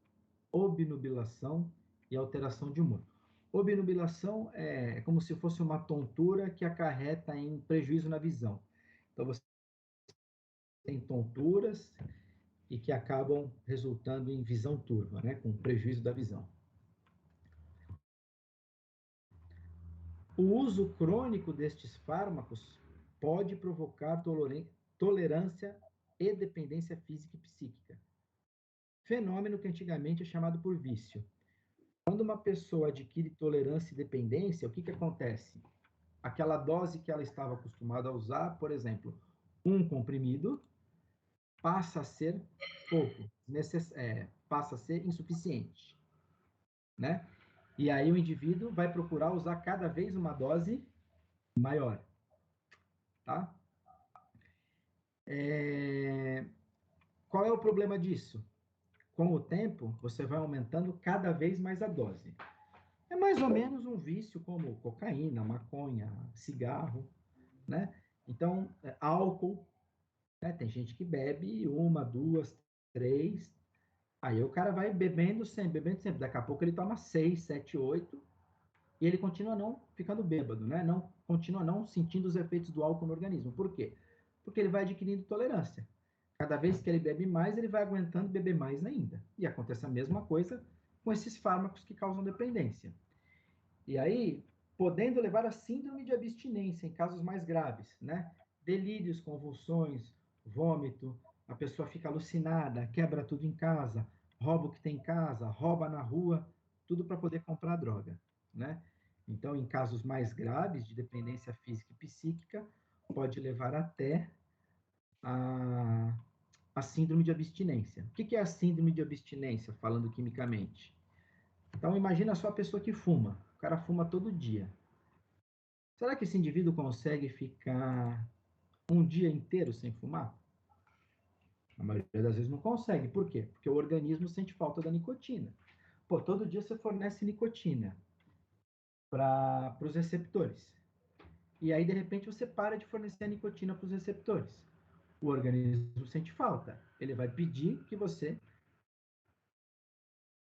obnubilação e alteração de humor. Obnubilação é como se fosse uma tontura que acarreta em prejuízo na visão. Então, você tem tonturas e que acabam resultando em visão turva, né? Com prejuízo da visão. O uso crônico destes fármacos pode provocar tolerância e dependência física e psíquica. Fenômeno que antigamente é chamado por vício. Quando uma pessoa adquire tolerância e dependência, o que acontece? Aquela dose que ela estava acostumada a usar, por exemplo, um comprimido, passa a ser pouco, passa a ser insuficiente, né? E aí o indivíduo vai procurar usar cada vez uma dose maior, tá? qual é o problema disso? Com o tempo, você vai aumentando cada vez mais a dose. É mais ou menos um vício como cocaína, maconha, cigarro, né? Então, álcool, né? Tem gente que bebe uma, duas, três, aí o cara vai bebendo sempre, bebendo sempre. Daqui a pouco ele toma 6, 7, 8 e ele continua não ficando bêbado, né? Não continua não sentindo os efeitos do álcool no organismo. Por quê? Porque ele vai adquirindo tolerância. Cada vez que ele bebe mais, ele vai aguentando beber mais ainda. E acontece a mesma coisa com esses fármacos que causam dependência. E aí, podendo levar a síndrome de abstinência em casos mais graves, né? Delírios, convulsões, vômito, a pessoa fica alucinada, quebra tudo em casa, rouba o que tem em casa, rouba na rua, tudo para poder comprar droga, né? Então, em casos mais graves de dependência física e psíquica, pode levar até a síndrome de abstinência. O que é a síndrome de abstinência, falando quimicamente? Então, imagina só a pessoa que fuma. O cara fuma todo dia. Será que esse indivíduo consegue ficar um dia inteiro sem fumar? A maioria das vezes não consegue. Por quê? Porque o organismo sente falta da nicotina. Pô, todo dia você fornece nicotina para os receptores. E aí, de repente, você para de fornecer a nicotina para os receptores. O organismo sente falta. Ele vai pedir que você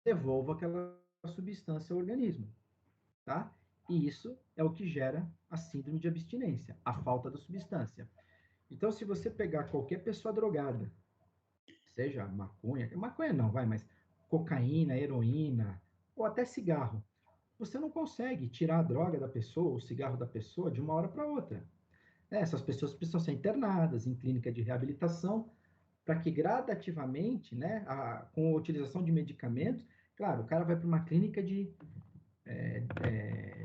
devolva aquela substância ao organismo, tá? E isso é o que gera a síndrome de abstinência, a falta da substância. Então, se você pegar qualquer pessoa drogada, seja maconha não, vai, mas cocaína, heroína, ou até cigarro, você não consegue tirar a droga da pessoa, o cigarro da pessoa, de uma hora para outra. Essas pessoas precisam ser internadas em clínica de reabilitação, para que gradativamente, né, com a utilização de medicamentos, claro, o cara vai para uma clínica de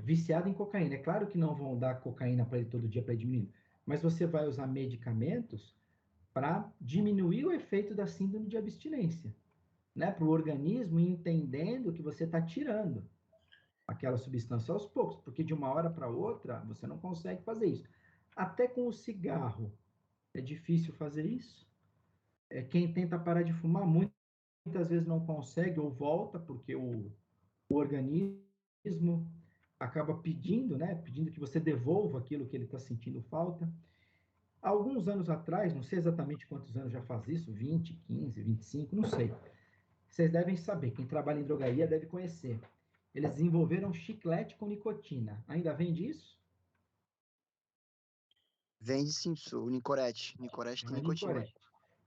viciado em cocaína. É claro que não vão dar cocaína para ele todo dia para diminuir, mas você vai usar medicamentos para diminuir o efeito da síndrome de abstinência, né? Para o organismo ir entendendo que você está tirando aquela substância aos poucos, porque de uma hora para outra você não consegue fazer isso. Até com o cigarro é difícil fazer isso. Quem tenta parar de fumar muitas vezes não consegue ou volta porque o organismo acaba pedindo, né? Pedindo que você devolva aquilo que ele está sentindo falta. Alguns anos atrás, não sei exatamente quantos anos já faz isso, 20, 15, 25, não sei. Vocês devem saber, quem trabalha em drogaria deve conhecer. Eles desenvolveram chiclete com nicotina. Ainda vende isso? Vende sim, o Nicorette. Nicorette tem nicotina.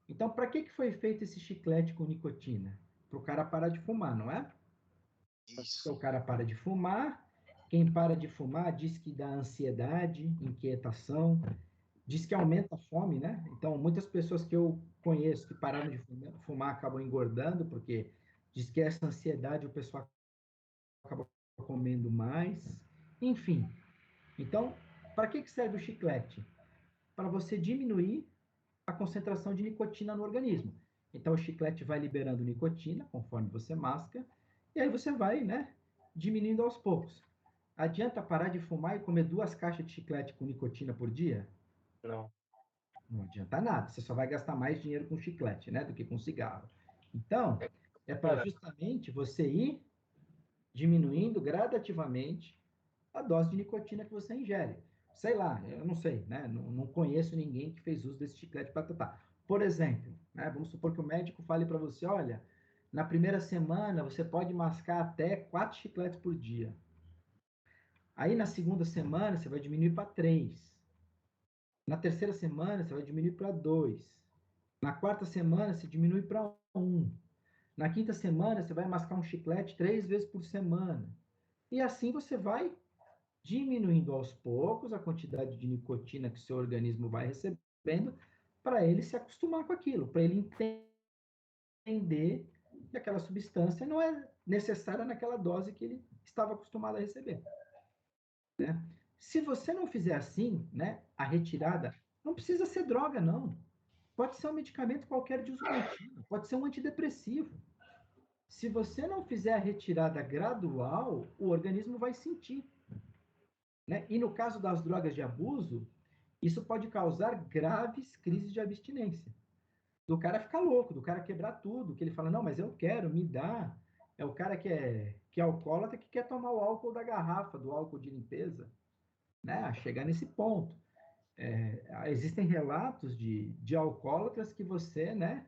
Então, para que foi feito esse chiclete com nicotina? Para o cara parar de fumar, não é? Isso. Então, o cara para de fumar. Quem para de fumar diz que dá ansiedade, inquietação, diz que aumenta a fome, né? Então, muitas pessoas que eu conheço que pararam de fumar acabam engordando, porque diz que essa ansiedade o pessoal acaba comendo mais. Enfim, então, para que serve o chiclete? Para você diminuir a concentração de nicotina no organismo. Então, o chiclete vai liberando nicotina conforme você masca, e aí você vai, né, diminuindo aos poucos. Adianta parar de fumar e comer 2 caixas de chiclete com nicotina por dia? Não. Não adianta nada. Você só vai gastar mais dinheiro com chiclete, né, do que com cigarro. Então, é para justamente você ir diminuindo gradativamente a dose de nicotina que você ingere. Sei lá, eu não sei, né? Não conheço ninguém que fez uso desse chiclete para tratar. Por exemplo, né, vamos supor que o médico fale para você, olha, na primeira semana você pode mascar até 4 chicletes por dia. Aí na segunda semana você vai diminuir para 3. Na terceira semana você vai diminuir para 2. Na quarta semana você diminui para 1. Na quinta semana você vai mascar um chiclete 3 vezes por semana. E assim você vai diminuindo aos poucos a quantidade de nicotina que o seu organismo vai recebendo para ele se acostumar com aquilo, para ele entender que aquela substância não é necessária naquela dose que ele estava acostumado a receber. Né? Se você não fizer assim, né, a retirada, não precisa ser droga, não. Pode ser um medicamento qualquer de uso contínuo, pode ser um antidepressivo. Se você não fizer a retirada gradual, o organismo vai sentir. Né? E no caso das drogas de abuso, isso pode causar graves crises de abstinência. do cara ficar louco, do cara quebrar tudo, que ele fala, não, mas eu quero, me dá. É o cara que é alcoólatra que quer tomar o álcool da garrafa, do álcool de limpeza, né? A chegar nesse ponto. Existem relatos de alcoólatras que você, né,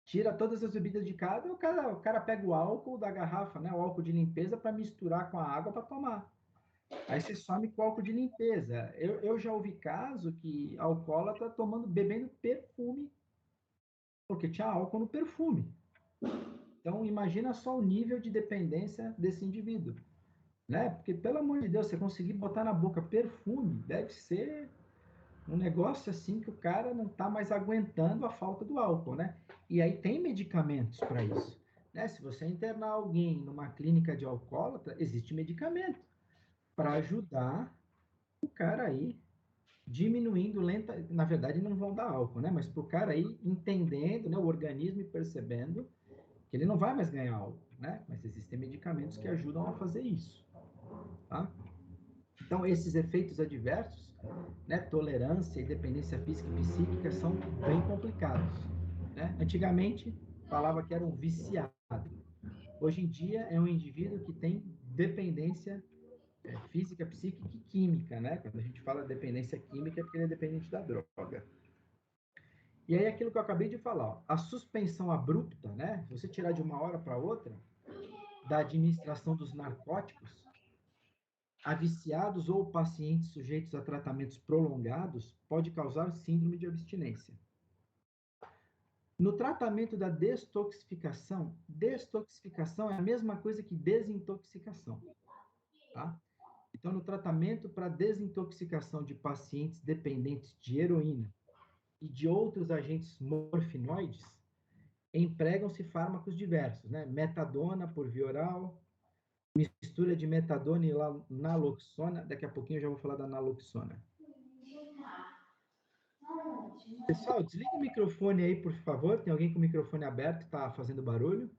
tira todas as bebidas de cada, o cara pega o álcool da garrafa, né, o álcool de limpeza para misturar com a água para tomar. Aí você some com álcool de limpeza. Eu já ouvi caso que alcoólatra bebendo perfume, porque tinha álcool no perfume. Então, imagina só o nível de dependência desse indivíduo, né? Porque, pelo amor de Deus, você conseguir botar na boca perfume, deve ser um negócio assim que o cara não está mais aguentando a falta do álcool, né? E aí tem medicamentos para isso, né? Se você internar alguém numa clínica de alcoólatra, existe medicamento para ajudar o cara aí diminuindo lenta, na verdade não vão dar álcool, né? Mas para o cara aí entendendo, né, o organismo e percebendo que ele não vai mais ganhar álcool, né? Mas existem medicamentos que ajudam a fazer isso, tá? Então, esses efeitos adversos, né, tolerância e dependência física e psíquica são bem complicados, né? Antigamente, falava que era um viciado. Hoje em dia, é um indivíduo que tem dependência física, psíquica e química, né? Quando a gente fala dependência química, é porque ele é dependente da droga. E aí, aquilo que eu acabei de falar, ó, a suspensão abrupta, né? Se você tirar de uma hora para outra, da administração dos narcóticos, a viciados ou pacientes sujeitos a tratamentos prolongados pode causar síndrome de abstinência. No tratamento da destoxificação é a mesma coisa que desintoxicação, tá? Então, no tratamento para desintoxicação de pacientes dependentes de heroína e de outros agentes morfinoides, empregam-se fármacos diversos, né? Metadona por via oral, mistura de metadona e naloxona. Daqui a pouquinho eu já vou falar da naloxona. Pessoal, desliga o microfone aí, por favor. Tem alguém com o microfone aberto, está fazendo barulho?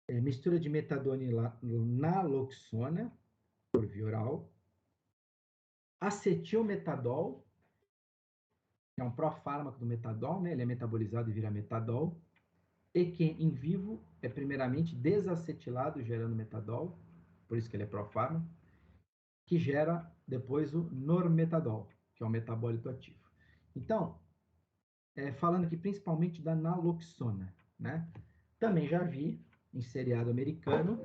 Mistura de metadona e naloxona por via oral. Acetilmetadol, que é um profármaco do metadol, né? Ele é metabolizado e vira metadol. E que em vivo é primeiramente desacetilado, gerando metadol, por isso que ele é profármaco, que gera depois o normetadol, que é um metabólito ativo. Então, falando aqui principalmente da naloxona, né? Também já vi em seriado americano,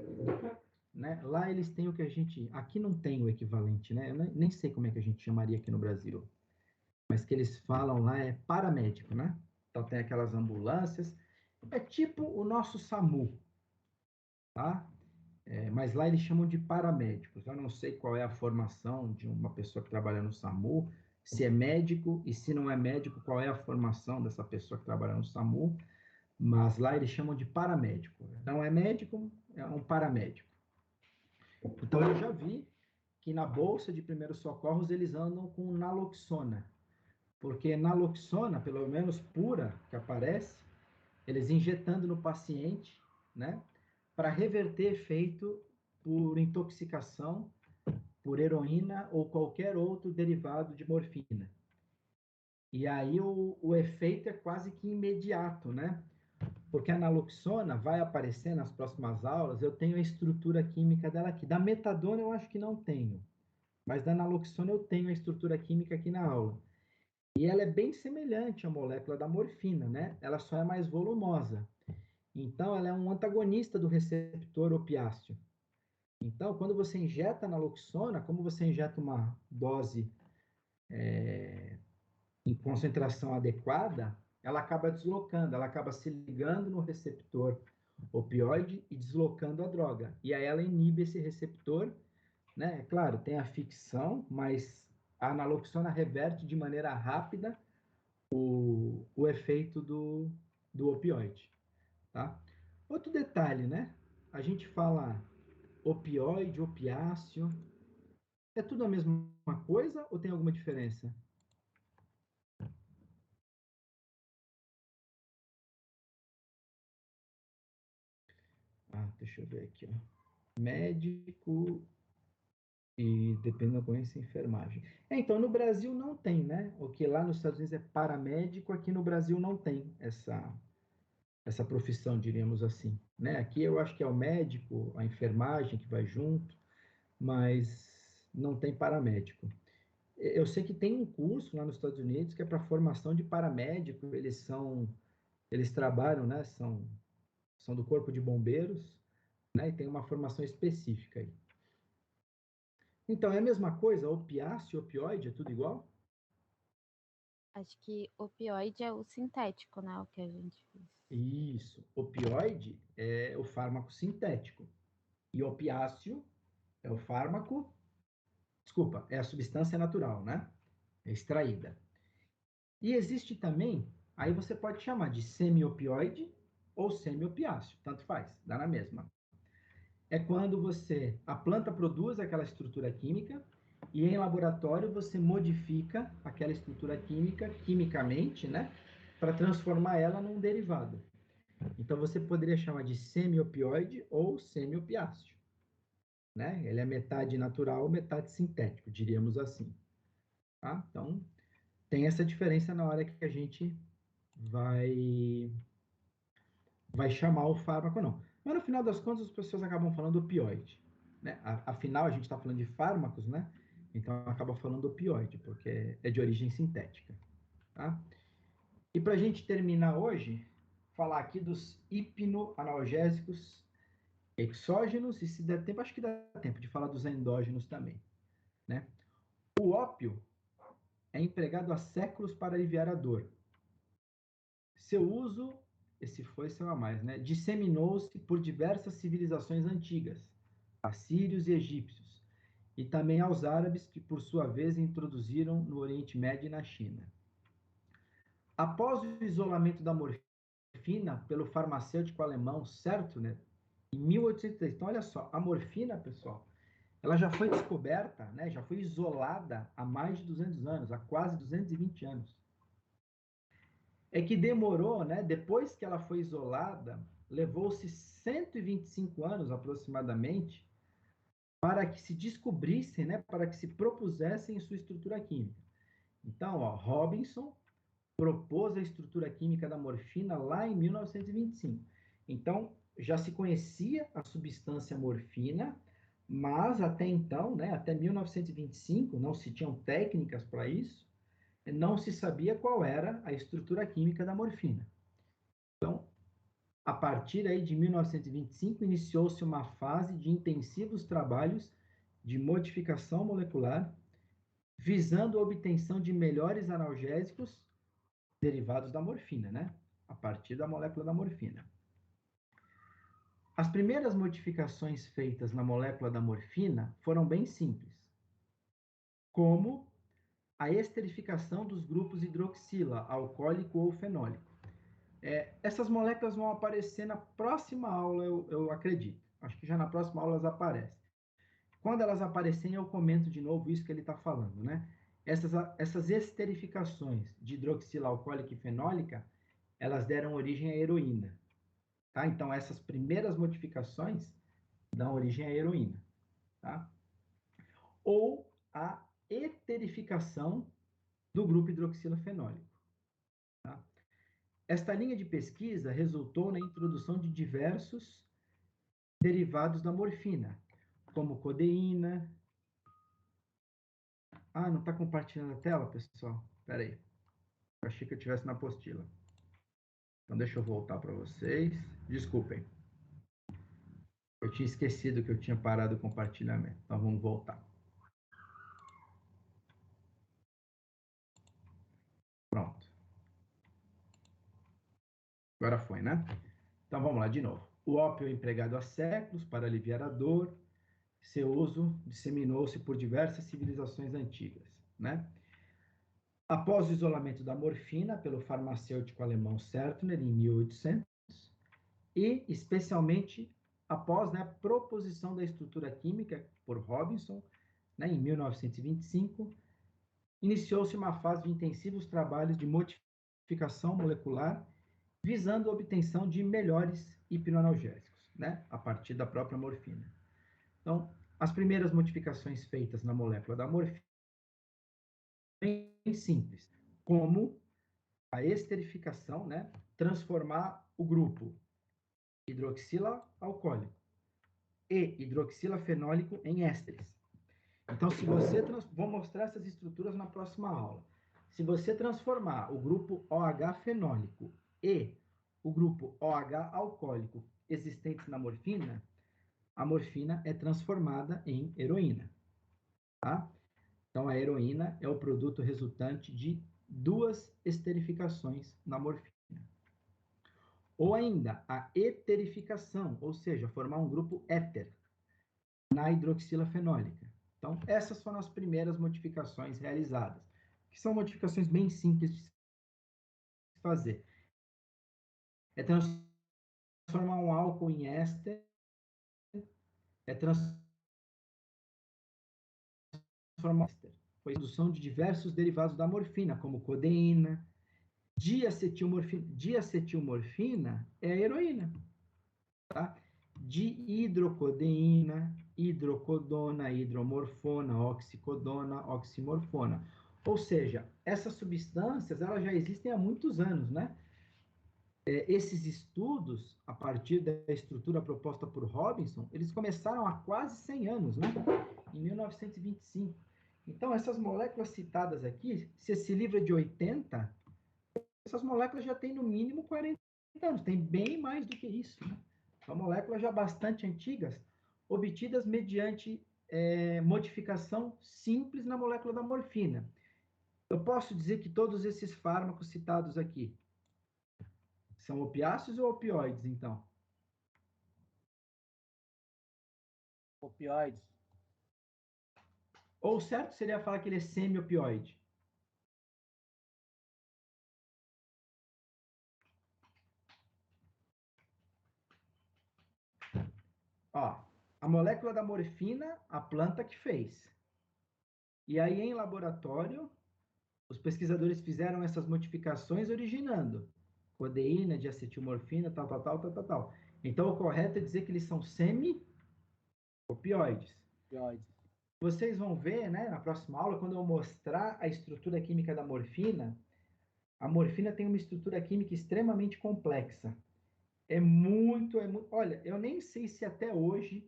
né? Lá eles têm o que a gente... Aqui não tem o equivalente, né? Eu nem sei como é que a gente chamaria aqui no Brasil. Mas que eles falam lá é paramédico, né? Então tem aquelas ambulâncias. É tipo o nosso SAMU, tá? Mas lá eles chamam de paramédicos. Eu não sei qual é a formação de uma pessoa que trabalha no SAMU, se é médico, e se não é médico, qual é a formação dessa pessoa que trabalha no SAMU, mas lá eles chamam de paramédico. Não é médico, é um paramédico. Então eu já vi que na bolsa de primeiros socorros eles andam com naloxona, porque naloxona, pelo menos pura, que aparece, eles injetando no paciente, né, para reverter efeito por intoxicação, por heroína ou qualquer outro derivado de morfina. E aí o efeito é quase que imediato, né? Porque a naloxona vai aparecer nas próximas aulas, eu tenho a estrutura química dela aqui. Da metadona eu acho que não tenho, mas da naloxona eu tenho a estrutura química aqui na aula. E ela é bem semelhante à molécula da morfina, né? Ela só é mais volumosa. Então, ela é um antagonista do receptor opiáceo. Então, quando você injeta naloxona, como você injeta uma dose em concentração adequada, ela acaba deslocando, ela acaba se ligando no receptor opioide e deslocando a droga. E aí ela inibe esse receptor, né? Claro, tem a ficção, mas a naloxona reverte de maneira rápida o efeito do opioide, tá? Outro detalhe, né? A gente fala opioide, opiáceo, é tudo a mesma coisa ou tem alguma diferença? Deixa eu ver aqui, ó. Médico e depende da ocorrência, enfermagem. Então, no Brasil não tem, né? O que lá nos Estados Unidos é paramédico, aqui no Brasil não tem essa profissão, diríamos assim, né? Aqui eu acho que é o médico, a enfermagem que vai junto, mas não tem paramédico. Eu sei que tem um curso lá nos Estados Unidos que é para formação de paramédico, eles trabalham, né? São do Corpo de Bombeiros, né? E tem uma formação específica aí. Então, é a mesma coisa, opiáceo, opioide, é tudo igual? Acho que opioide é o sintético, né? O que a gente fez. Isso. Opioide é o fármaco sintético. E opiáceo é o fármaco, desculpa, é a substância natural, né? É extraída. E existe também, aí você pode chamar de semi-opioide ou semi-opiáceo, tanto faz, dá na mesma. É quando a planta produz aquela estrutura química e em laboratório você modifica aquela estrutura química, quimicamente, né? Para transformar ela num derivado. Então você poderia chamar de semi-opioide ou semi-opiáceo, né? Ele é metade natural, metade sintético, diríamos assim. Tá? Então, tem essa diferença na hora que a gente vai chamar o fármaco, não. Mas no final das contas, as pessoas acabam falando opioide, né? Afinal, a gente está falando de fármacos, né? Então, acaba falando opioide, porque é de origem sintética, tá? E para a gente terminar hoje, falar aqui dos hipnoanalgésicos exógenos, e se der tempo, acho que dá tempo de falar dos endógenos também, né? O ópio é empregado há séculos para aliviar a dor. Seu uso, esse foi seu a mais, né? Disseminou-se por diversas civilizações antigas, assírios e egípcios, e também aos árabes, que por sua vez introduziram no Oriente Médio e na China. Após o isolamento da morfina pelo farmacêutico alemão, certo, né? Em 1803. Então, olha só, a morfina, pessoal, ela já foi descoberta, né? Já foi isolada há mais de 200 anos, há quase 220 anos. É que demorou, né? Depois que ela foi isolada, levou-se 125 anos aproximadamente para que se descobrissem, né? Para que se propusessem sua estrutura química. Então, ó, Robinson propôs a estrutura química da morfina lá em 1925. Então, já se conhecia a substância morfina, mas até então, né, até 1925, não se tinham técnicas para isso, não se sabia qual era a estrutura química da morfina. Então, a partir aí de 1925, iniciou-se uma fase de intensivos trabalhos de modificação molecular, visando a obtenção de melhores analgésicos derivados da morfina, né? A partir da molécula da morfina. As primeiras modificações feitas na molécula da morfina foram bem simples, como a esterificação dos grupos hidroxila, alcoólico ou fenólico. Essas moléculas vão aparecer na próxima aula, eu acredito. Acho que já na próxima aula elas aparecem. Quando elas aparecerem, eu comento de novo isso que ele está falando, né? Essas esterificações de hidroxila alcoólica e fenólica, elas deram origem à heroína, tá? Então, essas primeiras modificações dão origem à heroína, tá? Ou a eterificação do grupo hidroxila fenólico, tá? Esta linha de pesquisa resultou na introdução de diversos derivados da morfina, como codeína. Não está compartilhando a tela, pessoal? Espera aí. Eu achei que eu estivesse na apostila. Então, deixa eu voltar para vocês. Desculpem. Eu tinha esquecido que eu tinha parado o compartilhamento. Então, vamos voltar. Pronto. Agora foi, né? Então vamos lá de novo. O ópio é empregado há séculos para aliviar a dor. Seu uso disseminou-se por diversas civilizações antigas, né? Após o isolamento da morfina pelo farmacêutico alemão Sertner em 1800 e especialmente após, né, a proposição da estrutura química por Robinson, né, em 1925, iniciou-se uma fase de intensivos trabalhos de modificação molecular visando a obtenção de melhores hipnoanalgésicos, né, a partir da própria morfina. Então, as primeiras modificações feitas na molécula da morfina bem simples, como a esterificação, né, transformar o grupo hidroxila alcoólico e hidroxila fenólico em ésteres. Então, se você vou mostrar essas estruturas na próxima aula. Se você transformar o grupo OH fenólico e o grupo OH alcoólico existentes na morfina, a morfina é transformada em heroína, tá? Então, a heroína é o produto resultante de duas esterificações na morfina. Ou ainda, a eterificação, ou seja, formar um grupo éter na hidroxila fenólica. Então, essas foram as primeiras modificações realizadas, que são modificações bem simples de se fazer. É transformar um álcool em éster, é transformar foi a produção de diversos derivados da morfina, como codeína, diacetilmorfina. Diacetilmorfina é a heroína, tá? Dihidrocodeína, hidrocodona, hidromorfona, oxicodona, oximorfona. Ou seja, essas substâncias elas já existem há muitos anos, né? Esses estudos, a partir da estrutura proposta por Robinson, eles começaram há quase 100 anos, né? Em 1925. Então, essas moléculas citadas aqui, se esse livro é de 80, essas moléculas já têm no mínimo 40 anos, tem bem mais do que isso, né? São moléculas já bastante antigas, obtidas mediante modificação simples na molécula da morfina. Eu posso dizer que todos esses fármacos citados aqui são opiáceos ou opioides, então? Opioides. Ou o certo seria falar que ele é semi-opioide? Ó, a molécula da morfina, a planta que fez. E aí, em laboratório, os pesquisadores fizeram essas modificações originando codeína, diacetilmorfina, tal. Então, o correto é dizer que eles são semi-opioides. Opioides. Vocês vão ver, né, na próxima aula, quando eu mostrar a estrutura química da morfina, a morfina tem uma estrutura química extremamente complexa. Olha, eu nem sei se até hoje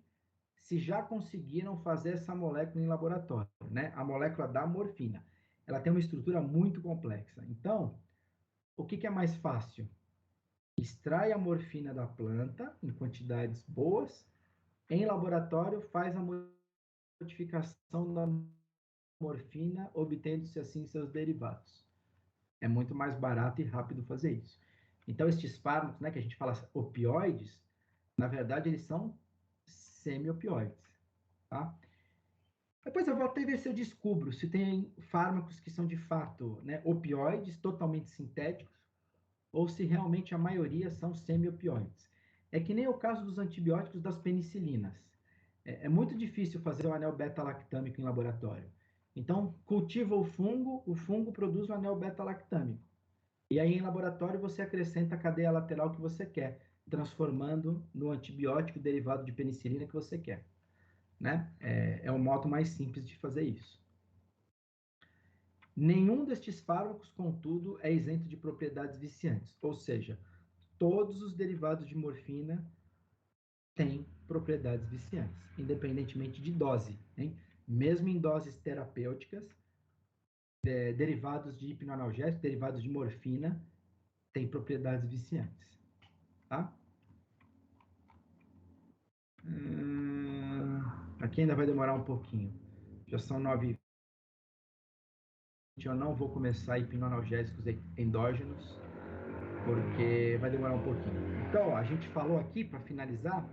se já conseguiram fazer essa molécula em laboratório, né? A molécula da morfina. Ela tem uma estrutura muito complexa. Então, o que é mais fácil? Extrai a morfina da planta em quantidades boas, em laboratório faz a modificação da morfina, obtendo-se assim seus derivados. É muito mais barato e rápido fazer isso. Então, estes fármacos, né, que a gente fala opioides, na verdade, eles são semi-opioides, tá? Depois eu vou até ver se eu descubro se tem fármacos que são de fato, né, opioides, totalmente sintéticos, ou se realmente a maioria são semi-opioides. É que nem o caso dos antibióticos das penicilinas. É muito difícil fazer o anel beta-lactâmico em laboratório. Então, cultiva o fungo produz o anel beta-lactâmico. E aí, em laboratório, você acrescenta a cadeia lateral que você quer, transformando no antibiótico derivado de penicilina que você quer, né? É o modo mais simples de fazer isso. Nenhum destes fármacos, contudo, é isento de propriedades viciantes, ou seja, todos os derivados de morfina têm propriedades viciantes, independentemente de dose, hein? Mesmo em doses terapêuticas, derivados de hipnoanalgésicos, derivados de morfina, têm propriedades viciantes, tá? Aqui ainda vai demorar um pouquinho. Já são 9h20. Eu não vou começar hipnoanalgésicos endógenos, porque vai demorar um pouquinho. Então, ó, a gente falou aqui, para finalizar,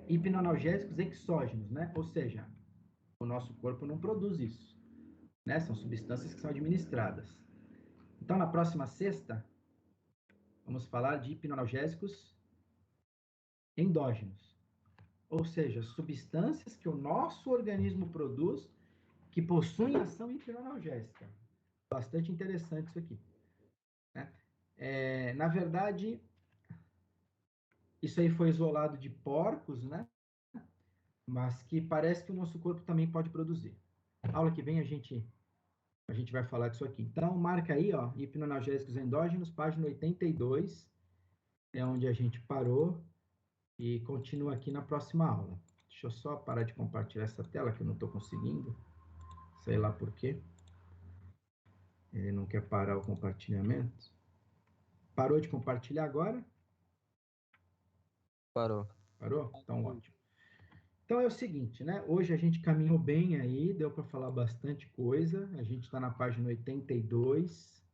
hipnoanalgésicos exógenos, né? Ou seja, o nosso corpo não produz isso, né? São substâncias que são administradas. Então, na próxima sexta, vamos falar de hipnoanalgésicos endógenos, ou seja, substâncias que o nosso organismo produz que possuem ação hipnoanalgésica. Bastante interessante isso aqui, né? Na verdade, isso aí foi isolado de porcos, né? Mas que parece que o nosso corpo também pode produzir. Aula que vem a gente vai falar disso aqui. Então, marca aí, ó, hipnoanalgésicos endógenos, página 82, é onde a gente parou e continua aqui na próxima aula. Deixa eu só parar de compartilhar essa tela que eu não estou conseguindo, sei lá por quê. Ele não quer parar o compartilhamento. Parou de compartilhar agora? Parou. Parou? Então, ótimo. Então é o seguinte, né? Hoje a gente caminhou bem aí, deu para falar bastante coisa. A gente está na página 82,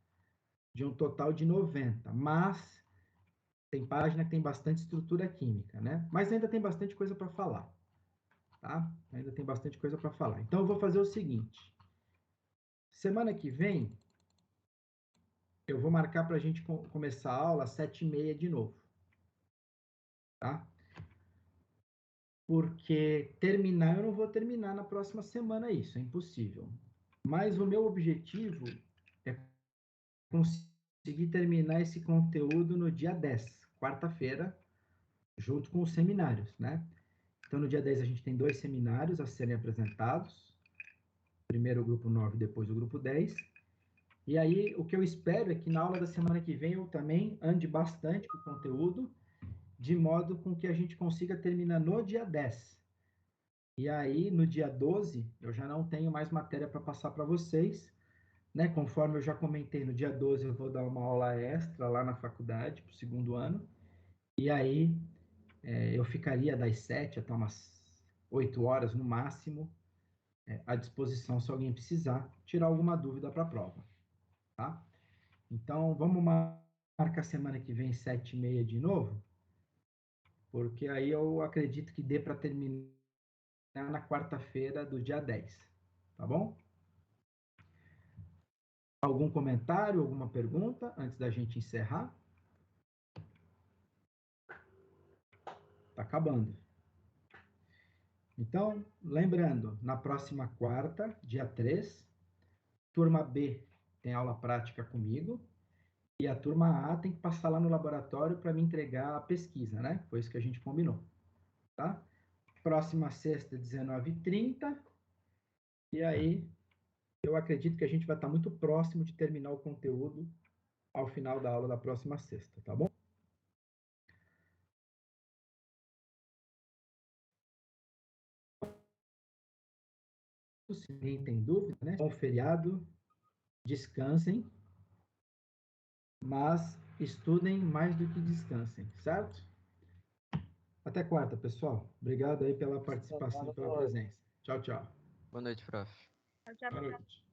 de um total de 90. Mas tem página que tem bastante estrutura química, né? Mas ainda tem bastante coisa para falar, tá? Ainda tem bastante coisa para falar. Então eu vou fazer o seguinte. Semana que vem, eu vou marcar para a gente começar a aula às 7h30 de novo, tá? Porque terminar, eu não vou terminar na próxima semana isso, é impossível. Mas o meu objetivo é conseguir terminar esse conteúdo no dia 10, quarta-feira, junto com os seminários, né? Então, no dia 10 a gente tem 2 seminários a serem apresentados. Primeiro o grupo 9, depois o grupo 10. E aí, o que eu espero é que na aula da semana que vem eu também ande bastante com o conteúdo, de modo com que a gente consiga terminar no dia 10. E aí, no dia 12, eu já não tenho mais matéria para passar para vocês, né? Conforme eu já comentei, no dia 12 eu vou dar uma aula extra lá na faculdade, para o segundo ano. E aí, eu ficaria das 7 até umas 8 horas no máximo, à disposição se alguém precisar tirar alguma dúvida para a prova, tá? Então, vamos marcar semana que vem 7h30 de novo, porque aí eu acredito que dê para terminar na quarta-feira do dia 10, tá bom? Algum comentário, alguma pergunta antes da gente encerrar? Tá acabando. Então, lembrando, na próxima quarta, dia 3, turma B tem aula prática comigo e a turma A tem que passar lá no laboratório para me entregar a pesquisa, né? Foi isso que a gente combinou, tá? Próxima sexta, 19h30. E aí, eu acredito que a gente vai estar muito próximo de terminar o conteúdo ao final da aula da próxima sexta, tá bom? Se ninguém tem dúvida, né? Bom feriado, descansem, mas estudem mais do que descansem, certo? Até quarta, pessoal. Obrigado aí pela participação e pela presença. Tchau, tchau. Boa noite, prof. Tchau, tchau. Boa noite.